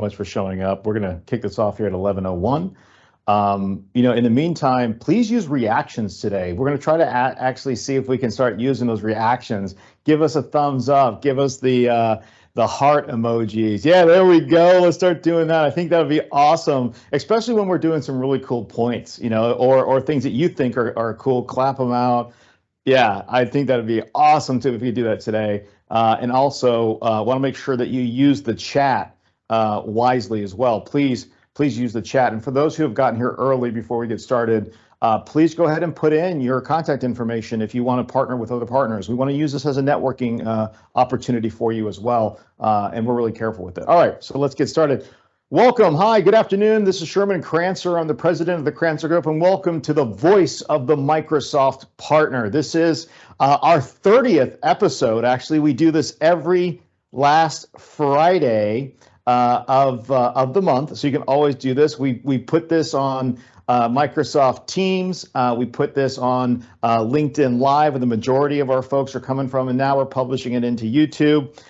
Much for showing up. We're going to kick this off here at 11:01. In the meantime, please use reactions today. We're going to try to actually see if we can start using those reactions. Give us a thumbs up. Give us the heart emojis. Yeah, there we go. Let's start doing that. I think that would be awesome, especially when we're doing some really cool points, or things that you think are cool. Clap them out. Yeah, I think that would be awesome too if we could do that today. And also want to make sure that you use the chat wisely as well. Please use the chat. And for those who have gotten here early before we get started, please go ahead and put in your contact information if you want to partner with other partners. We want to use this as a networking opportunity for you as well, and we're really careful with it. All right, so let's get started. Welcome. Hi, good afternoon. This is Sherman Crancer. I'm the president of the Crancer Group, and welcome to the Voice of the Microsoft Partner. This is our 30th episode. Actually, we do this every last Friday of the month, so you can always do this. We put this on Microsoft Teams. We put this on LinkedIn Live, where the majority of our folks are coming from, and now we're publishing it into YouTube.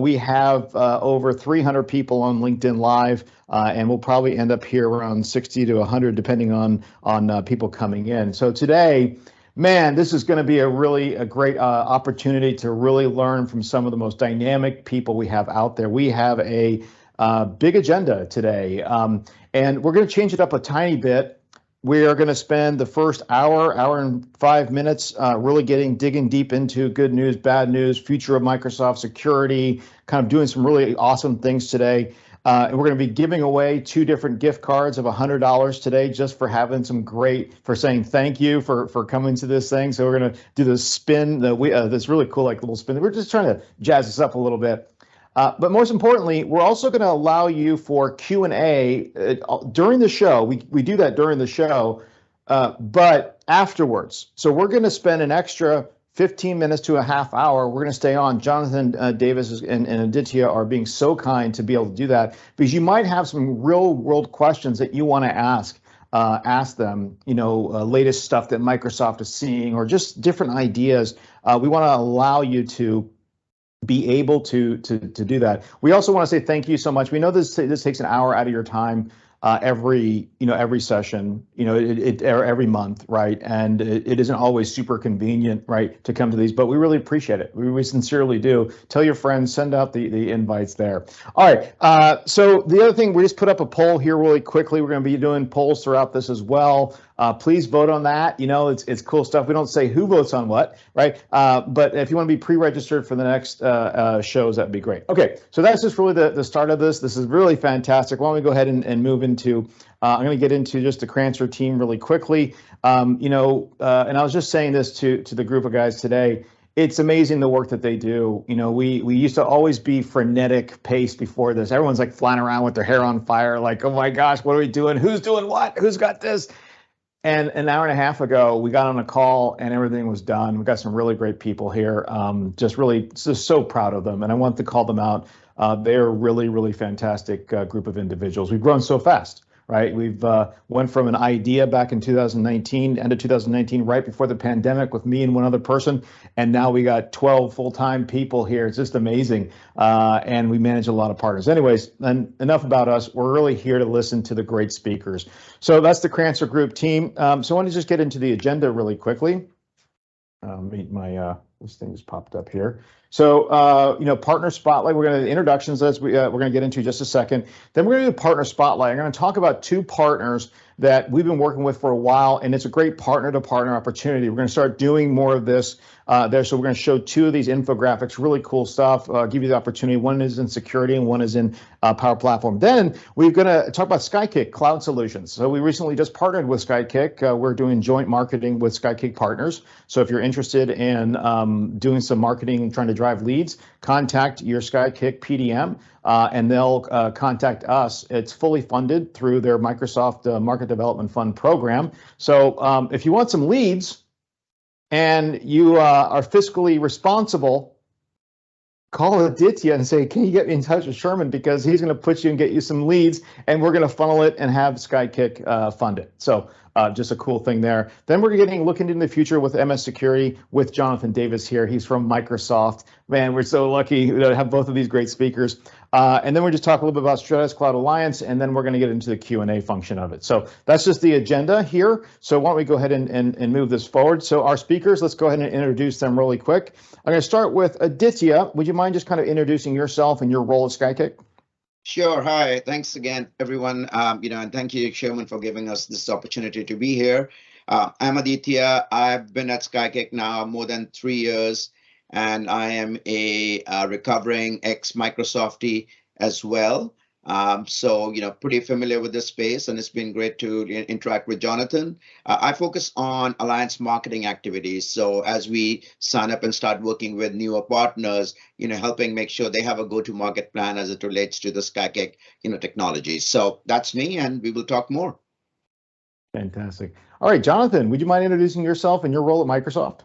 We have over 300 people on LinkedIn Live, and we'll probably end up here around 60 to 100, depending on people coming in. So today, man, this is going to be a great opportunity to really learn from some of the most dynamic people we have out there. We have a big agenda today, and we're going to change it up a tiny bit. We are going to spend the first hour and 5 minutes really digging deep into good news, bad news, future of Microsoft security, kind of doing some really awesome things today. And we're going to be giving away 2 different gift cards of $100 today, just for having for saying thank you for coming to this thing. So we're going to do this spin, this really cool little spin. We're just trying to jazz this up a little bit. But most importantly, we're also going to allow you for Q&A during the show. We do that during the show, but afterwards. So we're going to spend an extra 15 minutes to a half hour. We're going to stay on. Jonathan Davis and Aditya are being so kind to be able to do that, because you might have some real world questions that you want to ask them, latest stuff that Microsoft is seeing, or just different ideas. We want to allow you to be able to do that. We also want to say thank you so much. We know this takes an hour out of your time every session, every month, right? And it isn't always super convenient, right, to come to these, but we really appreciate it. We sincerely do. Tell your friends, send out the invites there. All right. So the other thing, we just put up a poll here really quickly. We're going to be doing polls throughout this as well. Please vote on that. It's cool stuff. We don't say who votes on what, right? But if you want to be pre-registered for the next shows, that'd be great. Okay, so that's just really the start of this. This is really fantastic. Why don't we go ahead and move into, I'm going to get into just the Crancer team really quickly. And I was just saying this to the group of guys today. It's amazing the work that they do. We used to always be frenetic pace before this. Everyone's like flying around with their hair on fire, like, oh my gosh, what are we doing? Who's doing what? Who's got this? And an hour and a half ago, we got on a call and everything was done. We've got some really great people here. Just so proud of them. And I want to call them out. They're a really, really fantastic group of individuals. We've grown so fast, right? We've went from an idea back in 2019, end of 2019, right before the pandemic, with me and one other person. And now we got 12 full-time people here. It's just amazing. And we manage a lot of partners. Anyways, and enough about us. We're really here to listen to the great speakers. So that's the Crancer Group team. So I want to just get into the agenda really quickly. This thing just popped up here. So, Partner Spotlight, we're going to introductions as we're going to get into just a second. Then we're going to do Partner Spotlight. I'm going to talk about 2 partners that we've been working with for a while, and it's a great partner-to-partner opportunity. We're going to start doing more of this there. So we're going to show 2 of these infographics, really cool stuff, give you the opportunity. One is in security and one is in Power Platform. Then we're going to talk about Skykick Cloud Solutions. So we recently just partnered with Skykick. We're doing joint marketing with Skykick partners. So if you're interested in doing some marketing and trying to drive leads, contact your Skykick PDM. And they'll contact us. It's fully funded through their Microsoft Market Development Fund program. So if you want some leads and you are fiscally responsible, call Aditya and say, can you get me in touch with Sherman, because he's going to put you and get you some leads, and we're going to funnel it and have Skykick fund it. So just a cool thing there. Then we're looking into the future with MS Security with Jonathan Davis here. He's from Microsoft. Man, we're so lucky to have both of these great speakers. And then we'll just talk a little bit about Stratus Cloud Alliance, and then we're going to get into the Q&A function of it. So that's just the agenda here. So why don't we go ahead and move this forward. So our speakers, let's go ahead and introduce them really quick. I'm going to start with Aditya. Would you mind just kind of introducing yourself and your role at Skykick? Sure. Hi. Thanks again, everyone. And thank you, Sherman, for giving us this opportunity to be here. I'm Aditya. I've been at Skykick now more than 3 years, and I am a recovering ex-Microsoftie as well. So, pretty familiar with this space, and it's been great to interact with Jonathan. I focus on alliance marketing activities. So as we sign up and start working with newer partners, helping make sure they have a go-to-market plan as it relates to the Skykick, technologies. So that's me, and we will talk more. Fantastic. All right, Jonathan, would you mind introducing yourself and your role at Microsoft?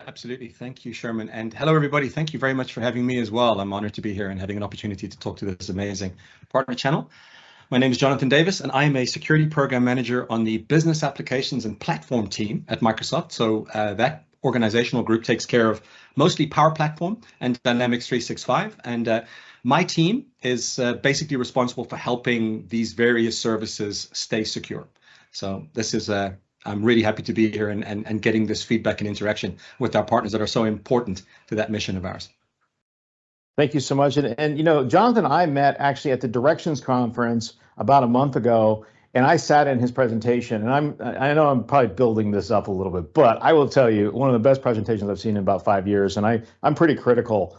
Absolutely. Thank you, Sherman. And hello, everybody. Thank you very much for having me as well. I'm honored to be here and having an opportunity to talk to this amazing partner channel. My name is Jonathan Davis, and I'm a security program manager on the business applications and platform team at Microsoft. So that organizational group takes care of mostly Power Platform and Dynamics 365. And my team is basically responsible for helping these various services stay secure. So this is I'm really happy to be here and getting this feedback and interaction with our partners that are so important to that mission of ours. Thank you so much. And Jonathan and I met actually at the Directions Conference about a month ago, and I sat in his presentation, and I know I'm probably building this up a little bit, but I will tell you, one of the best presentations I've seen in about 5 years, and I'm pretty critical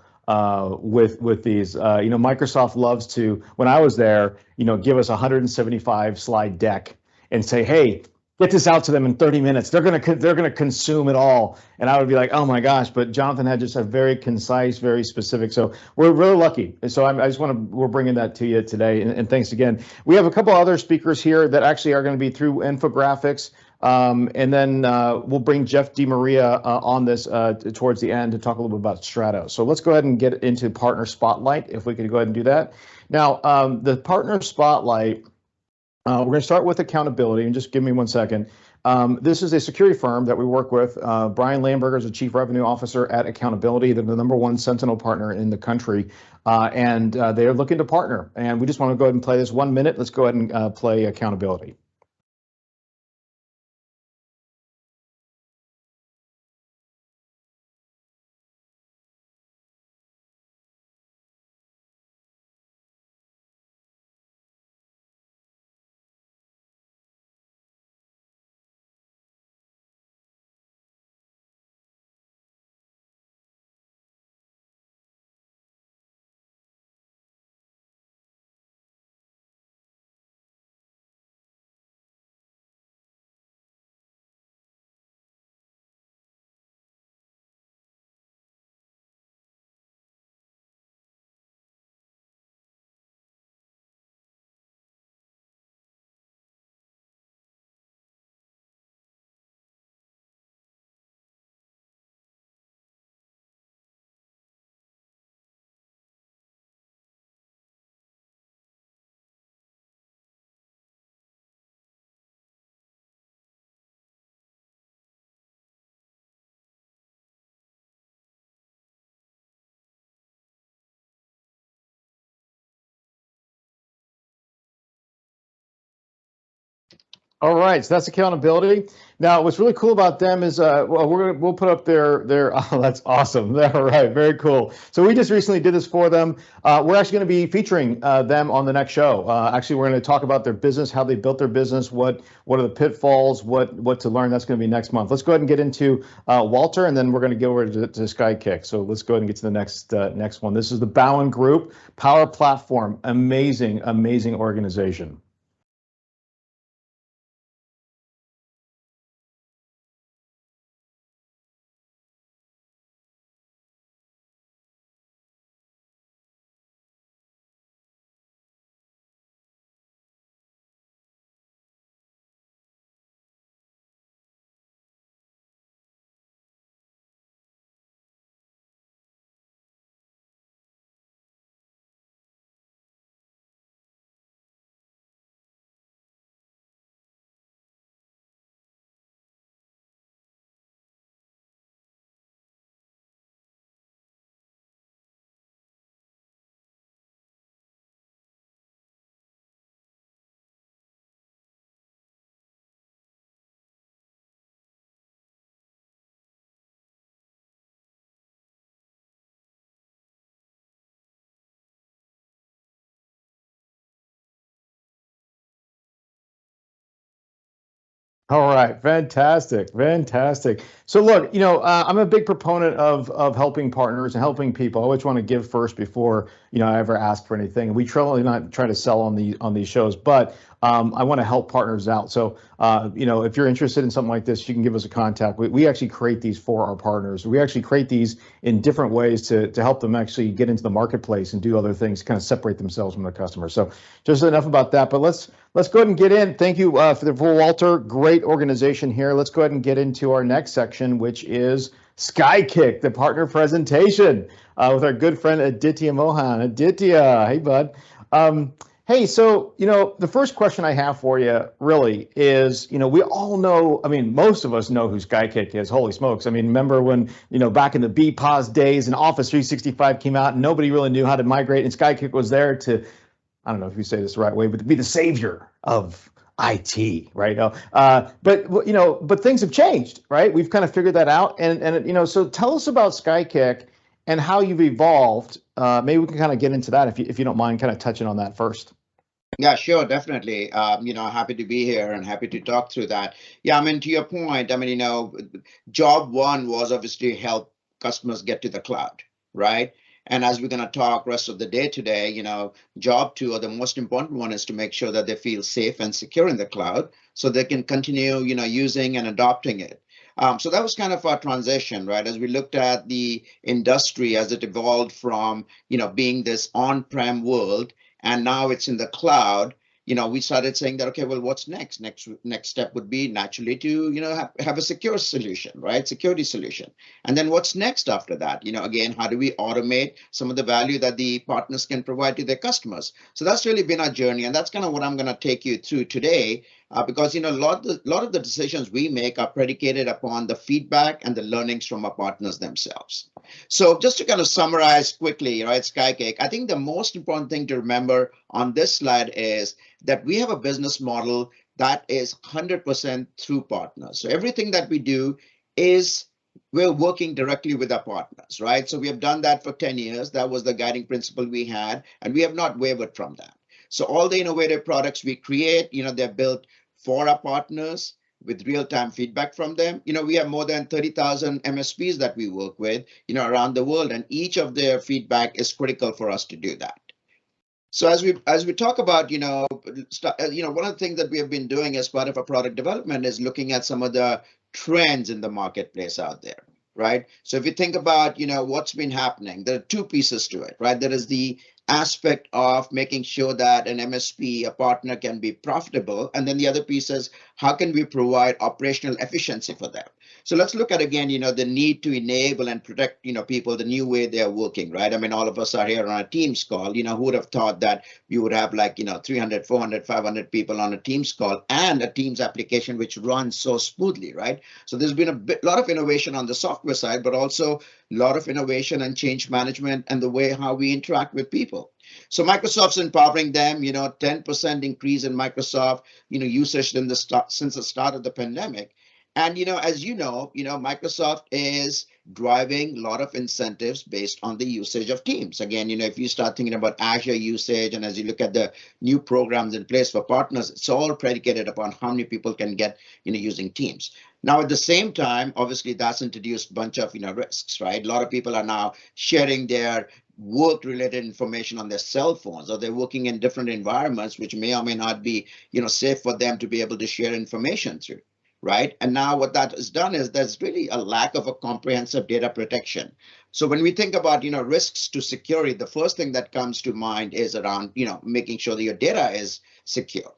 with these. Microsoft loves to, when I was there, give us a 175 slide deck and say, hey, get this out to them in 30 minutes. They're gonna consume it all. And I would be like, oh my gosh, but Jonathan had just a very concise, very specific. So we're really lucky. And so we're bringing that to you today. And thanks again. We have a couple other speakers here that actually are going to be through infographics. And then we'll bring Jeff DeMaria on this towards the end to talk a little bit about Stratos. So let's go ahead and get into Partner Spotlight, if we could go ahead and do that. Now, the Partner Spotlight, we're going to start with accountability, and just give me 1 second. This is a security firm that we work with. Brian Lamberger is the Chief Revenue Officer at Accountability. They're the #1 Sentinel partner in the country, and they are looking to partner. And we just want to go ahead and play this 1 minute. Let's go ahead and play Accountability. All right, so that's accountability. Now, what's really cool about them is, we'll put up their. Oh, that's awesome. All right, very cool. So we just recently did this for them. We're actually going to be featuring them on the next show. Actually, we're going to talk about their business, how they built their business, what are the pitfalls, what to learn. That's going to be next month. Let's go ahead and get into Walter, and then we're going to go over to Skykick. So let's go ahead and get to the next one. This is the Bowen Group Power Platform. Amazing, amazing organization. All right, fantastic, fantastic. So look, I'm a big proponent of helping partners and helping people. I always want to give first before I ever ask for anything. We truly not try to sell on these shows, but I want to help partners out. So if you're interested in something like this, you can give us a contact. We actually create these for our partners. We actually create these in different ways to help them actually get into the marketplace and do other things, kind of separate themselves from the customer. So just enough about that. But let's go ahead and get in. Thank you for Walter. Great organization here. Let's go ahead and get into our next section, which is SkyKick, the partner presentation with our good friend Aditya Mohan. Aditya, hey bud. Hey, so the first question I have for you really is, we all know. I mean, most of us know who SkyKick is. Holy smokes! I mean, remember when back in the BPOS days and Office 365 came out, and nobody really knew how to migrate, and SkyKick was there to, I don't know if you say this the right way, but to be the savior of IT, right? But things have changed, right? We've kind of figured that out, and so tell us about SkyKick and how you've evolved. Maybe we can kind of get into that if you don't mind, kind of touching on that first. Yeah, sure, definitely. Happy to be here and happy to talk through that. Yeah, I mean, to your point, job one was obviously help customers get to the cloud, right? And as we're going to talk rest of the day today, job two, or the most important one, is to make sure that they feel safe and secure in the cloud so they can continue, using and adopting it. So that was kind of our transition, right? As we looked at the industry as it evolved from, being this on-prem world, and now it's in the cloud. We started saying that, okay, well, what's next? Next step would be naturally to, have a secure solution, right? Security solution. And then what's next after that? Again, how do we automate some of the value that the partners can provide to their customers? So that's really been our journey. And that's kind of what I'm going to take you through today. Because a lot of the decisions we make are predicated upon the feedback and the learnings from our partners themselves. So just to kind of summarize quickly, right, SkyKick, I think the most important thing to remember on this slide is that we have a business model that is 100% through partners. So everything that we do is we're working directly with our partners, right? So we have done that for 10 years. That was the guiding principle we had, and we have not wavered from that. So all the innovative products we create, they're built for our partners with real-time feedback from them. We have more than 30,000 MSPs that we work with, around the world, and each of their feedback is critical for us to do that. So as we talk about, one of the things that we have been doing as part of our product development is looking at some of the trends in the marketplace out there, right? So if you think about, what's been happening, there are two pieces to it, right? There is the aspect of making sure that an MSP, a partner, can be profitable. And then the other piece is how can we provide operational efficiency for them? So let's look at, again, the need to enable and protect, people, the new way they're working, right? I mean, all of us are here on a Teams call. Who would have thought that you would have 300, 400, 500 people on a Teams call and a Teams application which runs so smoothly, right? So there's been a lot of innovation on the software side, but also a lot of innovation and change management and the way how we interact with people. So Microsoft's empowering them, 10% increase in Microsoft, usage since the start of the pandemic. And, as Microsoft is driving a lot of incentives based on the usage of Teams. Again, if you start thinking about Azure usage, and as you look at the new programs in place for partners, it's all predicated upon how many people can get, using Teams. Now, at the same time, obviously, that's introduced a bunch of, risks, right? A lot of people are now sharing their work-related information on their cell phones, or they're working in different environments, which may or may not be, safe for them to be able to share information through. Right. And now what that has done is there's really a lack of a comprehensive data protection. So when we think about, risks to security, the first thing that comes to mind is around, making sure that your data is secure.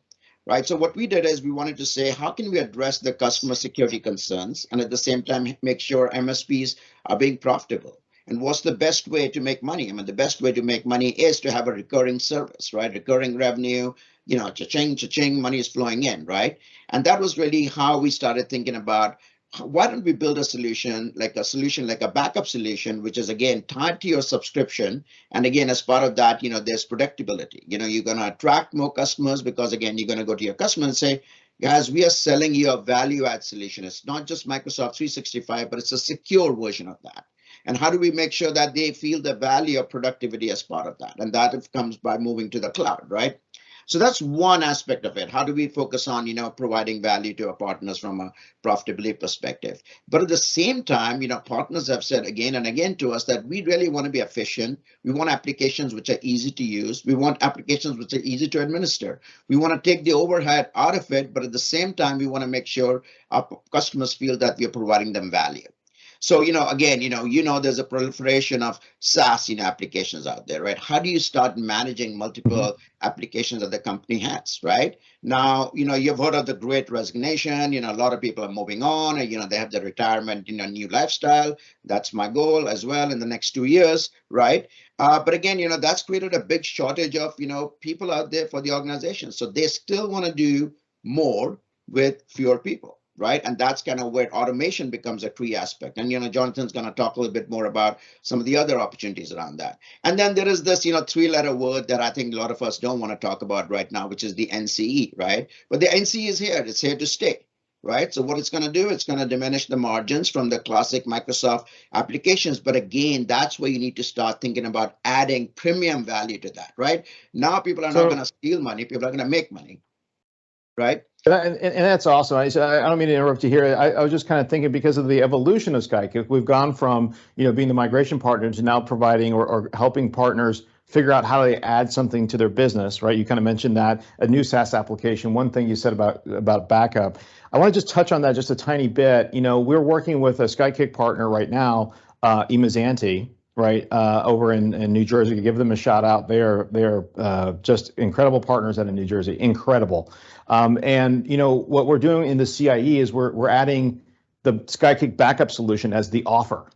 Right. So what we did is we wanted to say, how can we address the customer security concerns and at the same time make sure MSPs are being profitable? And what's the best way to make money? I mean, the best way to make money is to have a recurring service, right? Recurring revenue, cha-ching, cha-ching, money is flowing in, right? And that was really how we started thinking about, why don't we build a solution like a backup solution, which is, again, tied to your subscription. And again, as part of that, there's predictability. You're going to attract more customers because, again, you're going to go to your customer and say, guys, we are selling you a value add solution. It's not just Microsoft 365, but it's a secure version of that. And how do we make sure that they feel the value of productivity as part of that? And that comes by moving to the cloud, right? So that's one aspect of it. How do we focus on, providing value to our partners from a profitability perspective? But at the same time, partners have said again and again to us that we really want to be efficient. We want applications which are easy to use. We want applications which are easy to administer. We want to take the overhead out of it, but at the same time, we want to make sure our customers feel that we are providing them value. So, again, there's a proliferation of SaaS applications out there, right? How do you start managing multiple applications that the company has, right? Now, you've heard of the Great Resignation. A lot of people are moving on, and, they have the retirement, new lifestyle. That's my goal as well in the next 2 years, right? But again, that's created a big shortage of, people out there for the organization. So they still want to do more with fewer people. Right. And that's kind of where automation becomes a key aspect. And, Jonathan's going to talk a little bit more about some of the other opportunities around that. And then there is this, 3-letter word that I think a lot of us don't want to talk about right now, which is the NCE. Right. But the NCE is here. It's here to stay. Right. So what it's going to do, it's going to diminish the margins from the classic Microsoft applications. But again, that's where you need to start thinking about adding premium value to that. Right. Now people are not going to steal money. People are going to make money. Right. And that's awesome. I don't mean to interrupt you here. I was just kind of thinking, because of the evolution of Skykick, we've gone from being the migration partner to now providing or helping partners figure out how they add something to their business, right? You kind of mentioned that, a new SaaS application. One thing you said about backup, I want to just touch on that just a tiny bit. We're working with a Skykick partner right now, Imazanti, right, over in New Jersey. To give them a shout out, they're just incredible partners out of New Jersey, incredible. And what we're doing in the CIE is we're adding the Skykick Backup solution as the offer,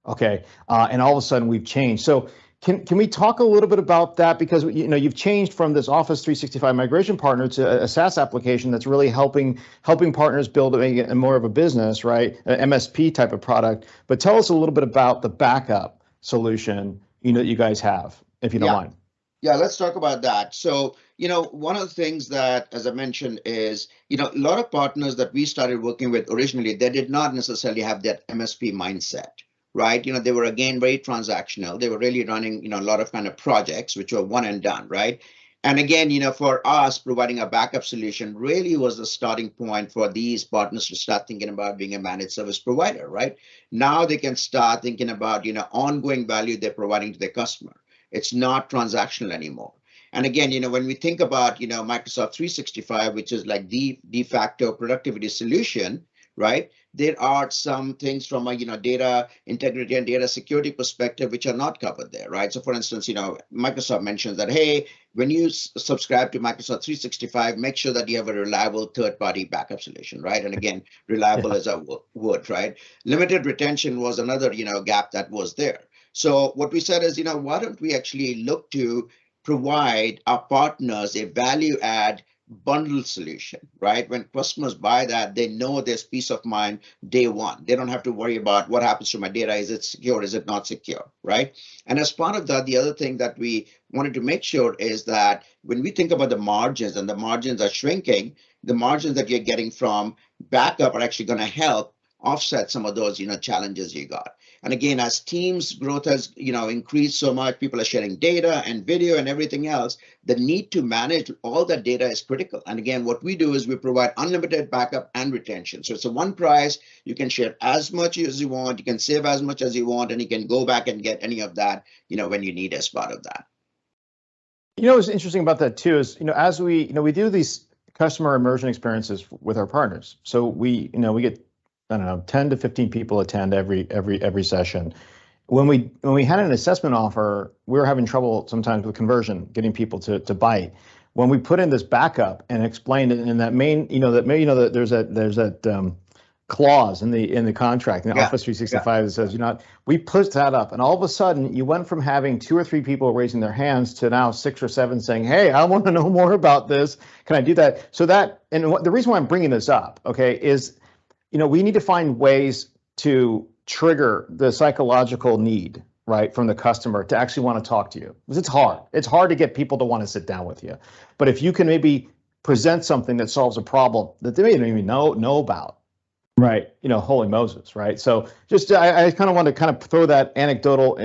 okay, and all of a sudden we've changed. So can we talk a little bit about that, because you've changed from this Office 365 migration partner to a SaaS application that's really helping partners build a more of a business, right, an MSP type of product. But tell us a little bit about the backup solution that you guys have, if you don't mind. Yeah, let's talk about that. So, one of the things that, as I mentioned, is, a lot of partners that we started working with originally, they did not necessarily have that MSP mindset, right? They were, again, very transactional. They were really running, a lot of kind of projects, which were one and done, right? And again, for us, providing a backup solution really was the starting point for these partners to start thinking about being a managed service provider, right? Now they can start thinking about, ongoing value they're providing to their customer. It's not transactional anymore. And again, when we think about, Microsoft 365, which is like the de facto productivity solution, right? There are some things from a, data integrity and data security perspective, which are not covered there, right? So for instance, Microsoft mentions that, hey, when you subscribe to Microsoft 365, make sure that you have a reliable third-party backup solution, right? And again, reliable is a word, right? Limited retention was another, gap that was there. So what we said is, why don't we actually look to provide our partners a value add bundle solution, right? When customers buy that, they know there's peace of mind day one. They don't have to worry about what happens to my data. Is it secure? Is it not secure, right? And as part of that, the other thing that we wanted to make sure is that when we think about the margins, and the margins are shrinking, the margins that you're getting from backup are actually going to help offset some of those, challenges you got. And again, as Teams growth has, increased so much, people are sharing data and video and everything else, the need to manage all that data is critical. And again, what we do is we provide unlimited backup and retention. So it's a one price. You can share as much as you want. You can save as much as you want, and you can go back and get any of that, when you need as part of that. What's interesting about that too is, as we do these customer immersion experiences with our partners. So we get, I don't know, 10 to 15 people attend every session. When we had an assessment offer, we were having trouble sometimes with conversion, getting people to bite. When we put in this backup and explained it in that there's that clause in the contract in the Office 365 that says, we pushed that up, and all of a sudden you went from having 2 or 3 people raising their hands to now 6 or 7 saying, hey, I want to know more about this. Can I do that? So the reason why I'm bringing this up, okay, is we need to find ways to trigger the psychological need, right, from the customer to actually want to talk to you. Because it's hard. It's hard to get people to want to sit down with you. But if you can maybe present something that solves a problem that they don't even know about, right, holy Moses, right? So just I kind of want to kind of throw that anecdotal,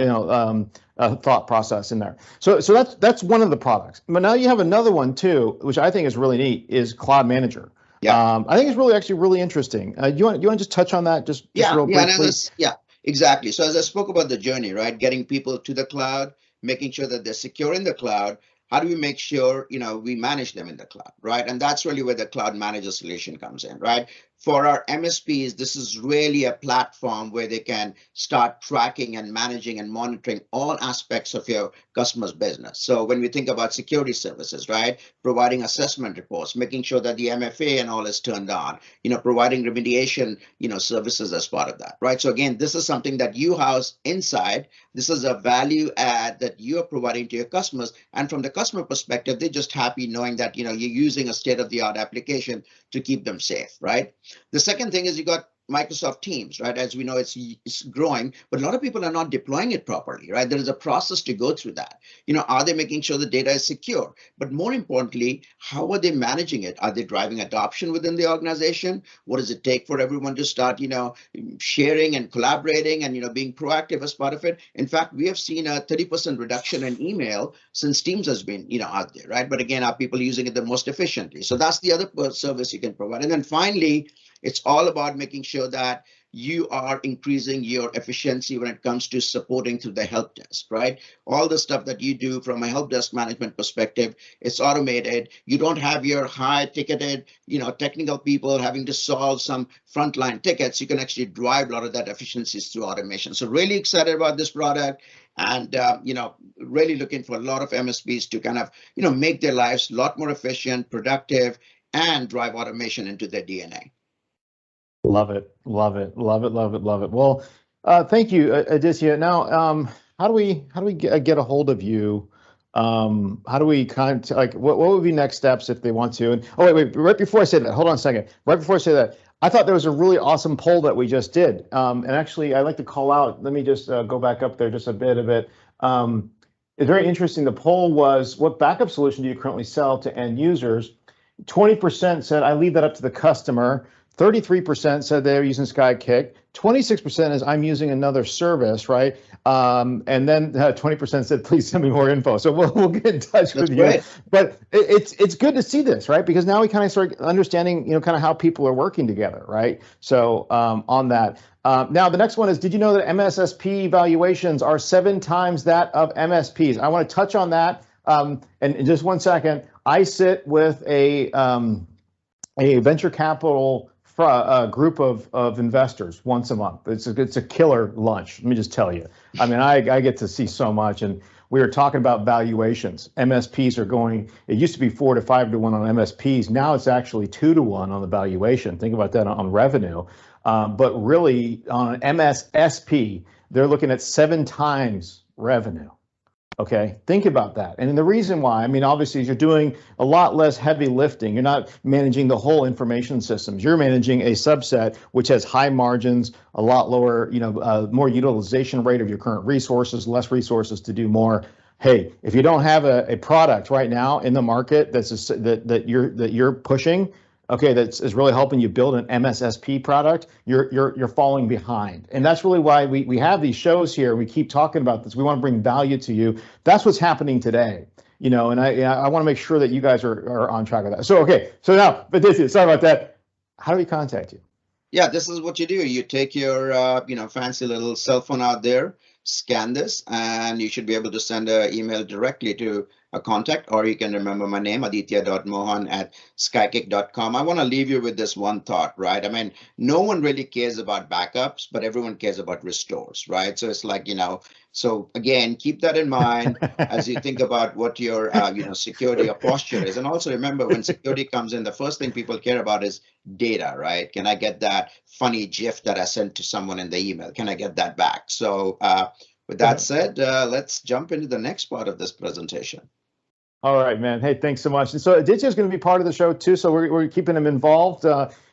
thought process in there. So that's one of the products. But now you have another one too, which I think is really neat, is Cloud Manager. Yeah. I think it's really actually really interesting. You want to just touch on that just real briefly? Yeah, exactly. So as I spoke about the journey, right, getting people to the cloud, making sure that they're secure in the cloud. How do we make sure, we manage them in the cloud, right? And that's really where the cloud manager solution comes in, right? For our MSPs, this is really a platform where they can start tracking and managing and monitoring all aspects of your customer's business. So when we think about security services, right, providing assessment reports, making sure that the MFA and all is turned on, providing remediation, services as part of that, right? So again, this is something that you house inside. This is a value add that you are providing to your customers. And from the customer perspective, they're just happy knowing that, you're using a state-of-the-art application to keep them safe, right? The second thing is you got Microsoft Teams, right? As we know, it's growing, but a lot of people are not deploying it properly, right? There is a process to go through that. Are they making sure the data is secure? But more importantly, how are they managing it? Are they driving adoption within the organization? What does it take for everyone to start, sharing and collaborating and, being proactive as part of it? In fact, we have seen a 30% reduction in email since Teams has been, out there, right? But again, are people using it the most efficiently? So that's the other service you can provide. And then finally, it's all about making sure that you are increasing your efficiency when it comes to supporting through the help desk, right? All the stuff that you do from a help desk management perspective, it's automated. You don't have your high ticketed, technical people having to solve some frontline tickets. You can actually drive a lot of that efficiencies through automation. So really excited about this product. And, really looking for a lot of MSPs to kind of, make their lives a lot more efficient, productive, and drive automation into their DNA. Love it. Well, thank you, Aditya. Now, how do we get a hold of you? How do we what would be next steps if they want to? And wait, right before I say that, hold on a second. Right before I say that, I thought there was a really awesome poll that we just did. And actually, I'd like to call out. Let me just go back up there just a bit of it. It's very interesting. The poll was, what backup solution do you currently sell to end users? 20% said, I leave that up to the customer. 33% said they're using Skykick. 26% is I'm using another service, right? And then 20% said, please send me more info. So we'll get in touch with you. Right. But it's good to see this, right? Because now we kind of start understanding, kind of how people are working together, right? So on that. Now the next one is, did you know that MSSP valuations are 7 times that of MSPs? I want to touch on that. And in just 1 second, I sit with a venture capital group of investors once a month. It's a killer lunch. Let me just tell you. I mean, I get to see so much, and we were talking about valuations. MSPs are going. It used to be 4 to 5 to 1 on MSPs. Now it's actually 2 to 1 on the valuation. Think about that on revenue. But really on an MSSP, they're looking at 7 times revenue. Okay, think about that. And the reason why, I mean, obviously, you're doing a lot less heavy lifting. You're not managing the whole information systems. You're managing a subset which has high margins, a lot lower, more utilization rate of your current resources, less resources to do more. Hey, if you don't have a product right now in the market that you're pushing, okay, that is really helping you build an MSSP product, you're falling behind. And that's really why we have these shows here. We keep talking about this. We want to bring value to you. That's what's happening today. And I want to make sure that you guys are on track of that. So, okay, so now, but this is, sorry about that. How do we contact you? Yeah, this is what you do. You take your, fancy little cell phone out there, scan this, and you should be able to send an email directly to a contact, or you can remember my name, aditya.mohan@skykick.com. I want to leave you with this one thought, right? I mean, no one really cares about backups, but everyone cares about restores, right? So it's like, so again, keep that in mind as you think about what your, security or posture is. And also remember, when security comes in, the first thing people care about is data, right? Can I get that funny GIF that I sent to someone in the email? Can I get that back? So with that said, let's jump into the next part of this presentation. All right, man. Hey, thanks so much. And so Aditya is going to be part of the show too, so we're keeping him involved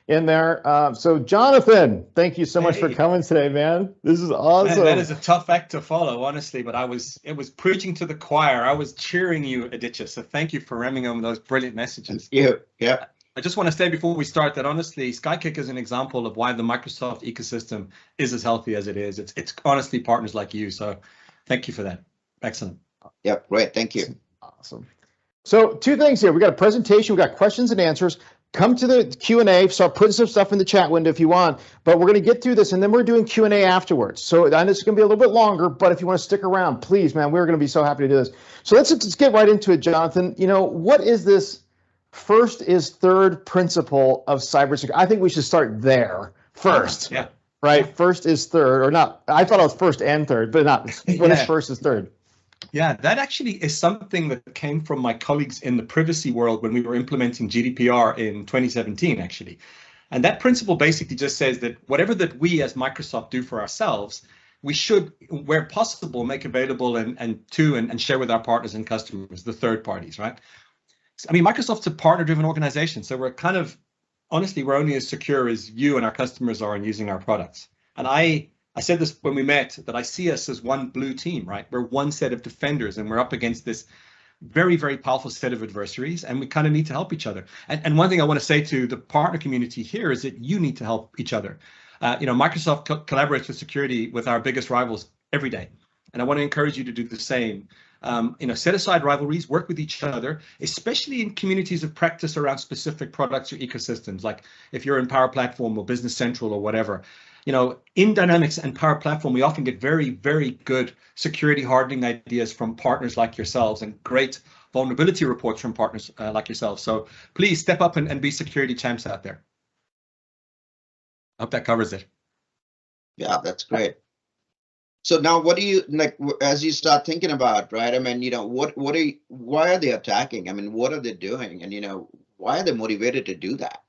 in there. So Jonathan, thank you so much for coming today, man. This is awesome. Man, that is a tough act to follow, honestly, but it was preaching to the choir. I was cheering you, Aditya, so thank you for ramming on those brilliant messages. Yeah. I just want to say before we start that honestly, Skykick is an example of why the Microsoft ecosystem is as healthy as it is. It's honestly partners like you, so thank you for that. Excellent. Yep, great. Thank you. Awesome. So 2 things here. We got a presentation. We got questions and answers. Come to the Q&A. Start putting some stuff in the chat window if you want. But we're going to get through this, and then we're doing Q&A afterwards. So I know it's going to be a little bit longer, but if you want to stick around, please, man, we're going to be so happy to do this. So let's get right into it, Jonathan. You know, what is this first is third principle of cybersecurity? I think we should start there first. Yeah. Right? Yeah. First is third, or not. I thought it was first and third, but not. What is first is third? Yeah, that actually is something that came from my colleagues in the privacy world when we were implementing GDPR in 2017, actually. And that principle basically just says that whatever that we as Microsoft do for ourselves, we should, where possible, make available and share with our partners and customers, the third parties, right? I mean, Microsoft's a partner-driven organization, so we're kind of, honestly, we're only as secure as you and our customers are in using our products. And I said this when we met, that I see us as one blue team, right? We're one set of defenders, and we're up against this very, very powerful set of adversaries, and we kind of need to help each other. And one thing I want to say to the partner community here is that you need to help each other. You know, Microsoft collaborates with security with our biggest rivals every day, and I want to encourage you to do the same. You know, set aside rivalries, work with each other, especially in communities of practice around specific products or ecosystems, like if you're in Power Platform or Business Central or whatever. You know, in Dynamics and Power Platform, we often get very, very good security hardening ideas from partners like yourselves and great vulnerability reports from partners like yourselves. So please step up and be security champs out there. I hope that covers it. Yeah, that's great. So now what do you, like, as you start thinking about, right? I mean, you know, why are they attacking? I mean, what are they doing? And, you know, why are they motivated to do that?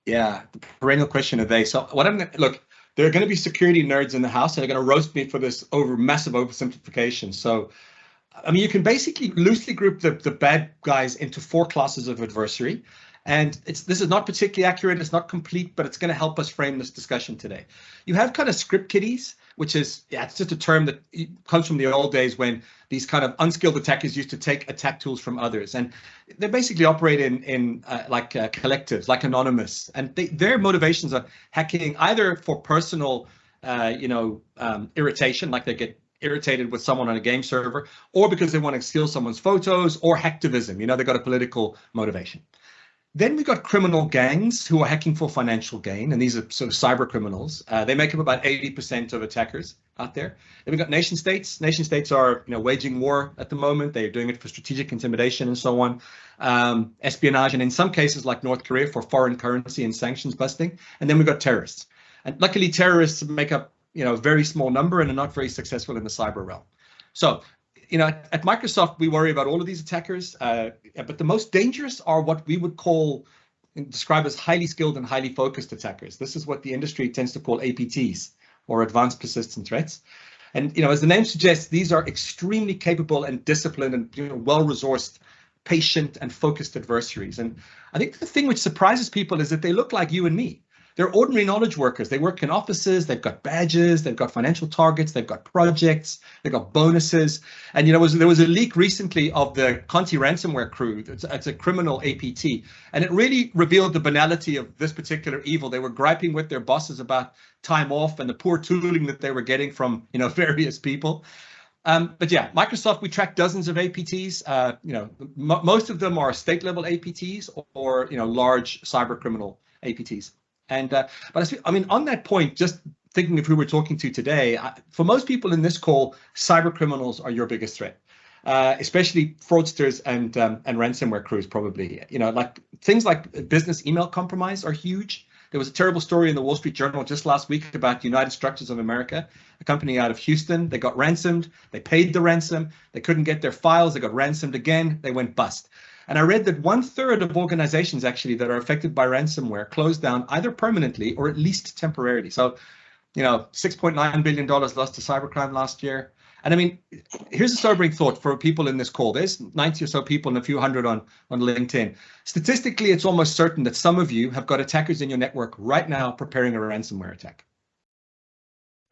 Yeah, the perennial question of they. So what I'm going to, look, there are going to be security nerds in the house, and they're going to roast me for this massive oversimplification. So, I mean, you can basically loosely group the bad guys into 4 classes of adversary. And this is not particularly accurate, it's not complete, but it's going to help us frame this discussion today. You have kind of script kiddies, which is, yeah, it's just a term that comes from the old days when these kind of unskilled attackers used to take attack tools from others. And they basically operate in collectives, like Anonymous. And their motivations are hacking either for personal, irritation, like they get irritated with someone on a game server, or because they want to steal someone's photos, or hacktivism. You know, they've got a political motivation. Then we've got criminal gangs who are hacking for financial gain, and these are sort of cyber criminals. They make up about 80% of attackers out there. Then we've got nation states. Nation states are, waging war at the moment. They're doing it for strategic intimidation and so on. Espionage, and in some cases, like North Korea, for foreign currency and sanctions busting. And then we've got terrorists. And luckily, terrorists make up, a very small number and are not very successful in the cyber realm. So, at Microsoft, we worry about all of these attackers, but the most dangerous are what we would describe as highly skilled and highly focused attackers. This is what the industry tends to call APTs, or advanced persistent threats. And, as the name suggests, these are extremely capable and disciplined and well-resourced, patient and focused adversaries. And I think the thing which surprises people is that they look like you and me. They're ordinary knowledge workers. They work in offices, they've got badges, they've got financial targets, they've got projects, they've got bonuses. And there was a leak recently of the Conti ransomware crew. It's a criminal APT. And it really revealed the banality of this particular evil. They were griping with their bosses about time off and the poor tooling that they were getting from various people. But yeah, Microsoft, we track dozens of APTs. Most of them are state level APTs or large cyber criminal APTs. And but I mean, on that point, just thinking of who we're talking to today, for most people in this call, cyber criminals are your biggest threat, especially fraudsters and ransomware crews, probably. Like things like business email compromise are huge. There was a terrible story in the Wall Street Journal just last week about United Structures of America, a company out of Houston. They got ransomed. They paid the ransom. They couldn't get their files. They got ransomed again. They went bust. And I read that 1/3 of organizations actually that are affected by ransomware closed down either permanently or at least temporarily. So, $6.9 billion lost to cybercrime last year. And I mean, here's a sobering thought for people in this call. There's 90 or so people and a few hundred on LinkedIn. Statistically, it's almost certain that some of you have got attackers in your network right now preparing a ransomware attack.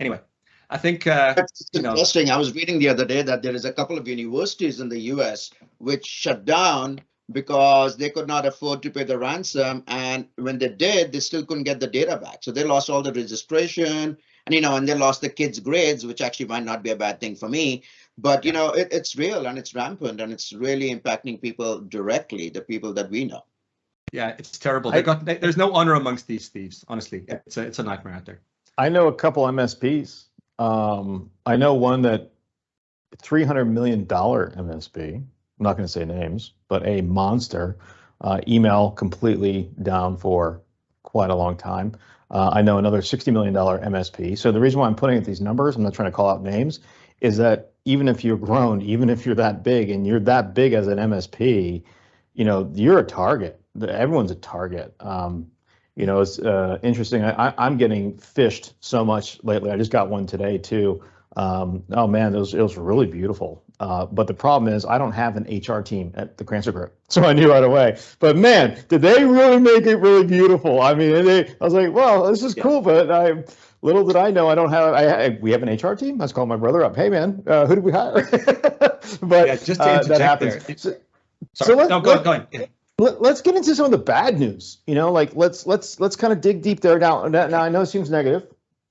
Anyway, I think that's interesting. I was reading the other day that there is a couple of universities in the US which shut down because they could not afford to pay the ransom, and when they did, they still couldn't get the data back. So they lost all the registration, and and they lost the kids' grades, which actually might not be a bad thing for me. But it's real and it's rampant and it's really impacting people directly, the people that we know. Yeah, it's terrible. There's no honor amongst these thieves. Honestly, it's a nightmare out there. I know a couple MSPs. I know one that $300 million MSP. I'm not going to say names, but a monster. Email completely down for quite a long time. I know another $60 million MSP. So the reason why I'm putting at these numbers, I'm not trying to call out names, is that even if you're grown, even if you're that big and you're that big as an MSP, you're a target. Everyone's a target. It's interesting. I'm getting phished so much lately. I just got one today too. Oh man, it was really beautiful. But the problem is I don't have an HR team at the Crancer Group, so I knew right away. But man, did they really make it really beautiful? I mean, I was like, well, this is cool, but little did I know I don't have. We have an HR team. I was calling my brother up. Hey man, who did we hire? But yeah, just to that happens. There. Sorry. No, go ahead. Yeah. Let's get into some of the bad news. Let's kind of dig deep there. Now I know it seems negative,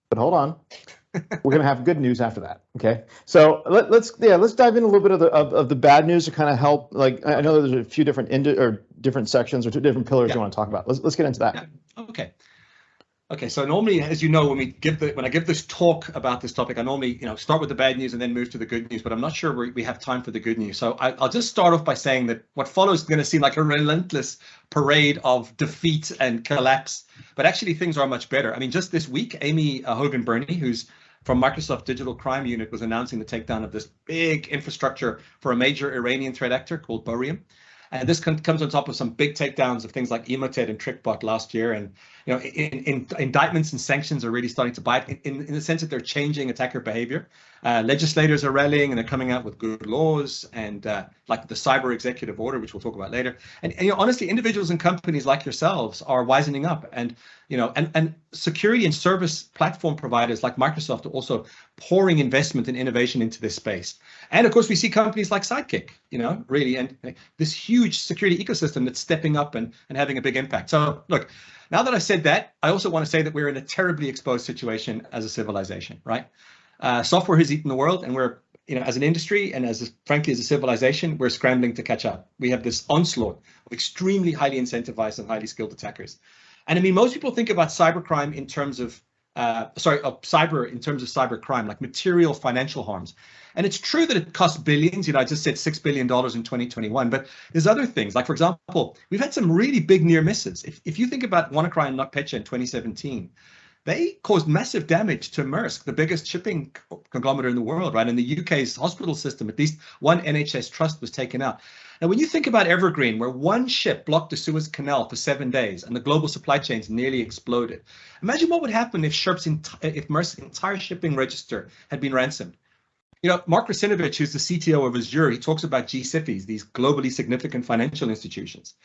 but hold on. We're gonna have good news after that. Okay, so let's dive in a little bit of the bad news to kind of help. Like I know there's a few different different sections or two different pillars you want to talk about. Let's get into that. Yeah. Okay. So normally, as you know, when I give this talk about this topic, I normally start with the bad news and then move to the good news. But I'm not sure we have time for the good news. So I'll just start off by saying that what follows is going to seem like a relentless parade of defeat and collapse. But actually, things are much better. I mean, just this week, Amy Hogan-Burney, who's from Microsoft Digital Crime Unit, was announcing the takedown of this big infrastructure for a major Iranian threat actor called Borium. And this comes on top of some big takedowns of things like Emotet and TrickBot last year. And indictments and sanctions are really starting to bite in the sense that they're changing attacker behavior. Legislators are rallying and they're coming out with good laws and like the Cyber Executive Order, which we'll talk about later. And honestly, individuals and companies like yourselves are wisening up, and and security and service platform providers like Microsoft are also pouring investment and innovation into this space. And of course, we see companies like Skykick, really, and this huge security ecosystem that's stepping up and having a big impact. So look, now that I've said that, I also want to say that we're in a terribly exposed situation as a civilization, right? Software has eaten the world, and we're, as an industry and frankly, as a civilization, we're scrambling to catch up. We have this onslaught of extremely highly incentivized and highly skilled attackers. And I mean, most people think about cybercrime in terms of, cyber in terms of cybercrime, like material financial harms. And it's true that it costs billions. I just said $6 billion in 2021, but there's other things. Like, for example, we've had some really big near misses. If you think about WannaCry and NotPetya in 2017, they caused massive damage to Maersk, the biggest shipping conglomerate in the world, right? In the UK's hospital system, at least one NHS trust was taken out. Now, when you think about Evergreen, where one ship blocked the Suez Canal for 7 days and the global supply chains nearly exploded, imagine what would happen if Maersk's entire shipping register had been ransomed. Mark Rasinovich, who's the CTO of Azure, he talks about GSIFIs, these globally significant financial institutions.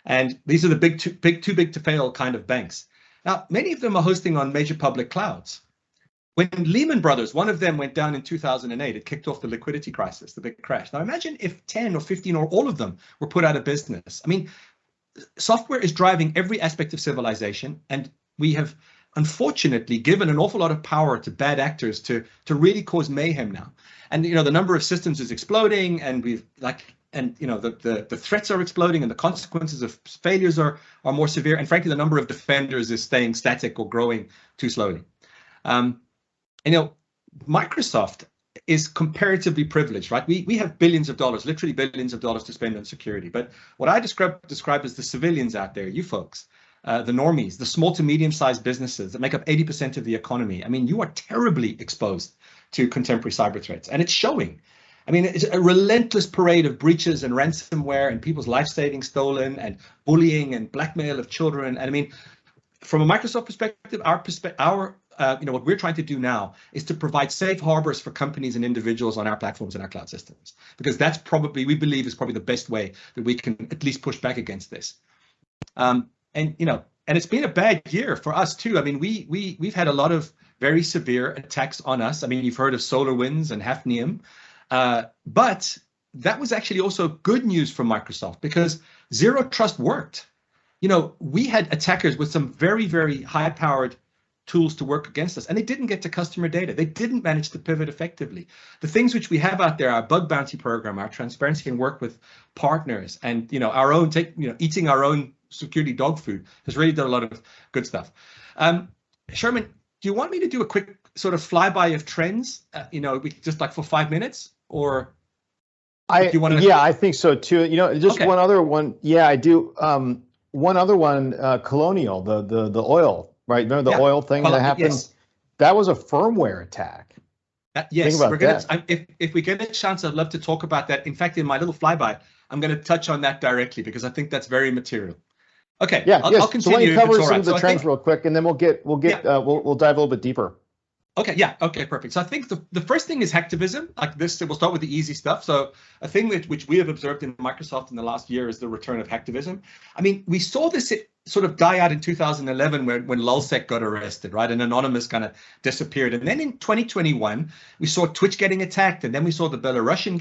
And these are the too big to fail kind of banks. Now, many of them are hosting on major public clouds. When Lehman Brothers, one of them went down in 2008, it kicked off the liquidity crisis, the big crash. Now, imagine if 10 or 15 or all of them were put out of business. I mean, software is driving every aspect of civilization, and we have unfortunately given an awful lot of power to bad actors to really cause mayhem now. And the number of systems is exploding, and the threats are exploding, and the consequences of failures are more severe. And frankly, the number of defenders is staying static or growing too slowly. Microsoft is comparatively privileged, right? We have billions of dollars, literally billions of dollars to spend on security. But what I describe as the civilians out there, you folks, the normies, the small to medium-sized businesses that make up 80% of the economy. I mean, you are terribly exposed to contemporary cyber threats, and it's showing. I mean, it's a relentless parade of breaches and ransomware and people's life savings stolen and bullying and blackmail of children. And I mean, from a Microsoft perspective, what we're trying to do now is to provide safe harbors for companies and individuals on our platforms and our cloud systems, because that's we believe is probably the best way that we can at least push back against this. And it's been a bad year for us too. I mean, we've had a lot of very severe attacks on us. I mean, you've heard of SolarWinds and Hafnium. But that was actually also good news for Microsoft, because Zero Trust worked. We had attackers with some very, very high-powered tools to work against us, and they didn't get to customer data. They didn't manage to pivot effectively. The things which we have out there, our bug bounty program, our transparency and work with partners, and our own eating our own security dog food has really done a lot of good stuff. Sherman, do you want me to do a quick sort of flyby of trends? Just like for 5 minutes, or I think so too. Just okay. One other one. Yeah, I do. One other one, Colonial, the oil, right? Remember the oil thing that happened? Yes. That was a firmware attack. Yes, we're gonna. If we get a chance, I'd love to talk about that. In fact, in my little flyby, I'm going to touch on that directly because I think that's very material. Okay. Yeah. I'll continue. So why don't you cover some of the so trends real quick, and then we'll dive a little bit deeper. Okay, yeah, okay, perfect. So I think the first thing is hacktivism. Like this, we'll start with the easy stuff. So a thing which we have observed in Microsoft in the last year is the return of hacktivism. I mean, we saw this sort of die out in 2011 when LulzSec got arrested, right? And Anonymous kind of disappeared. And then in 2021, we saw Twitch getting attacked, and then we saw the Belarusian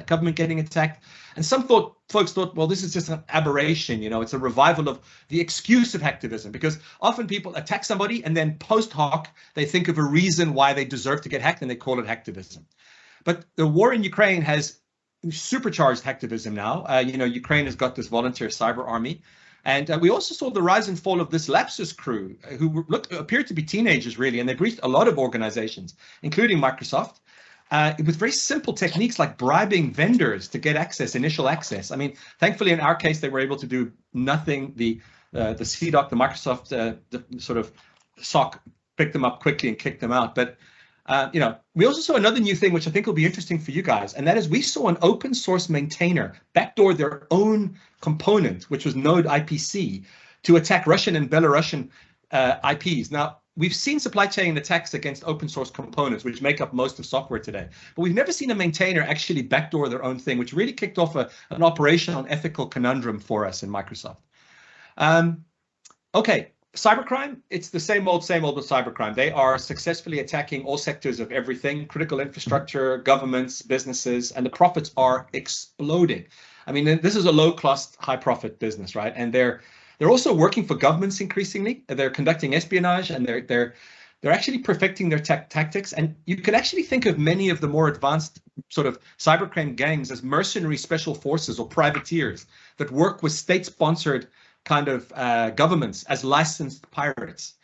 government getting attacked. And some folks thought, well, this is just an aberration, it's a revival of the excuse of hacktivism, because often people attack somebody and then post hoc, they think of a reason why they deserve to get hacked and they call it hacktivism. But the war in Ukraine has supercharged hacktivism now. Ukraine has got this volunteer cyber army. And we also saw the rise and fall of this Lapsus crew, who appeared to be teenagers, really, and they breached a lot of organizations, including Microsoft. With very simple techniques like bribing vendors to get initial access. I mean, thankfully, in our case, they were able to do nothing. The CDOC, the Microsoft the sort of SOC, picked them up quickly and kicked them out. But we also saw another new thing, which I think will be interesting for you guys, and that is we saw an open source maintainer backdoor their own component, which was Node IPC, to attack Russian and Belarusian IPs. Now, we've seen supply chain attacks against open source components, which make up most of software today. But we've never seen a maintainer actually backdoor their own thing, which really kicked off an operational ethical conundrum for us in Microsoft. Okay, cybercrime, it's the same old with cybercrime. They are successfully attacking all sectors of everything, critical infrastructure, governments, businesses, and the profits are exploding. I mean, this is a low-cost, high-profit business, right? And they're also working for governments increasingly. They're conducting espionage, and they're actually perfecting their tactics. And you can actually think of many of the more advanced sort of cybercrime gangs as mercenary special forces or privateers that work with state-sponsored kind of governments as licensed pirates.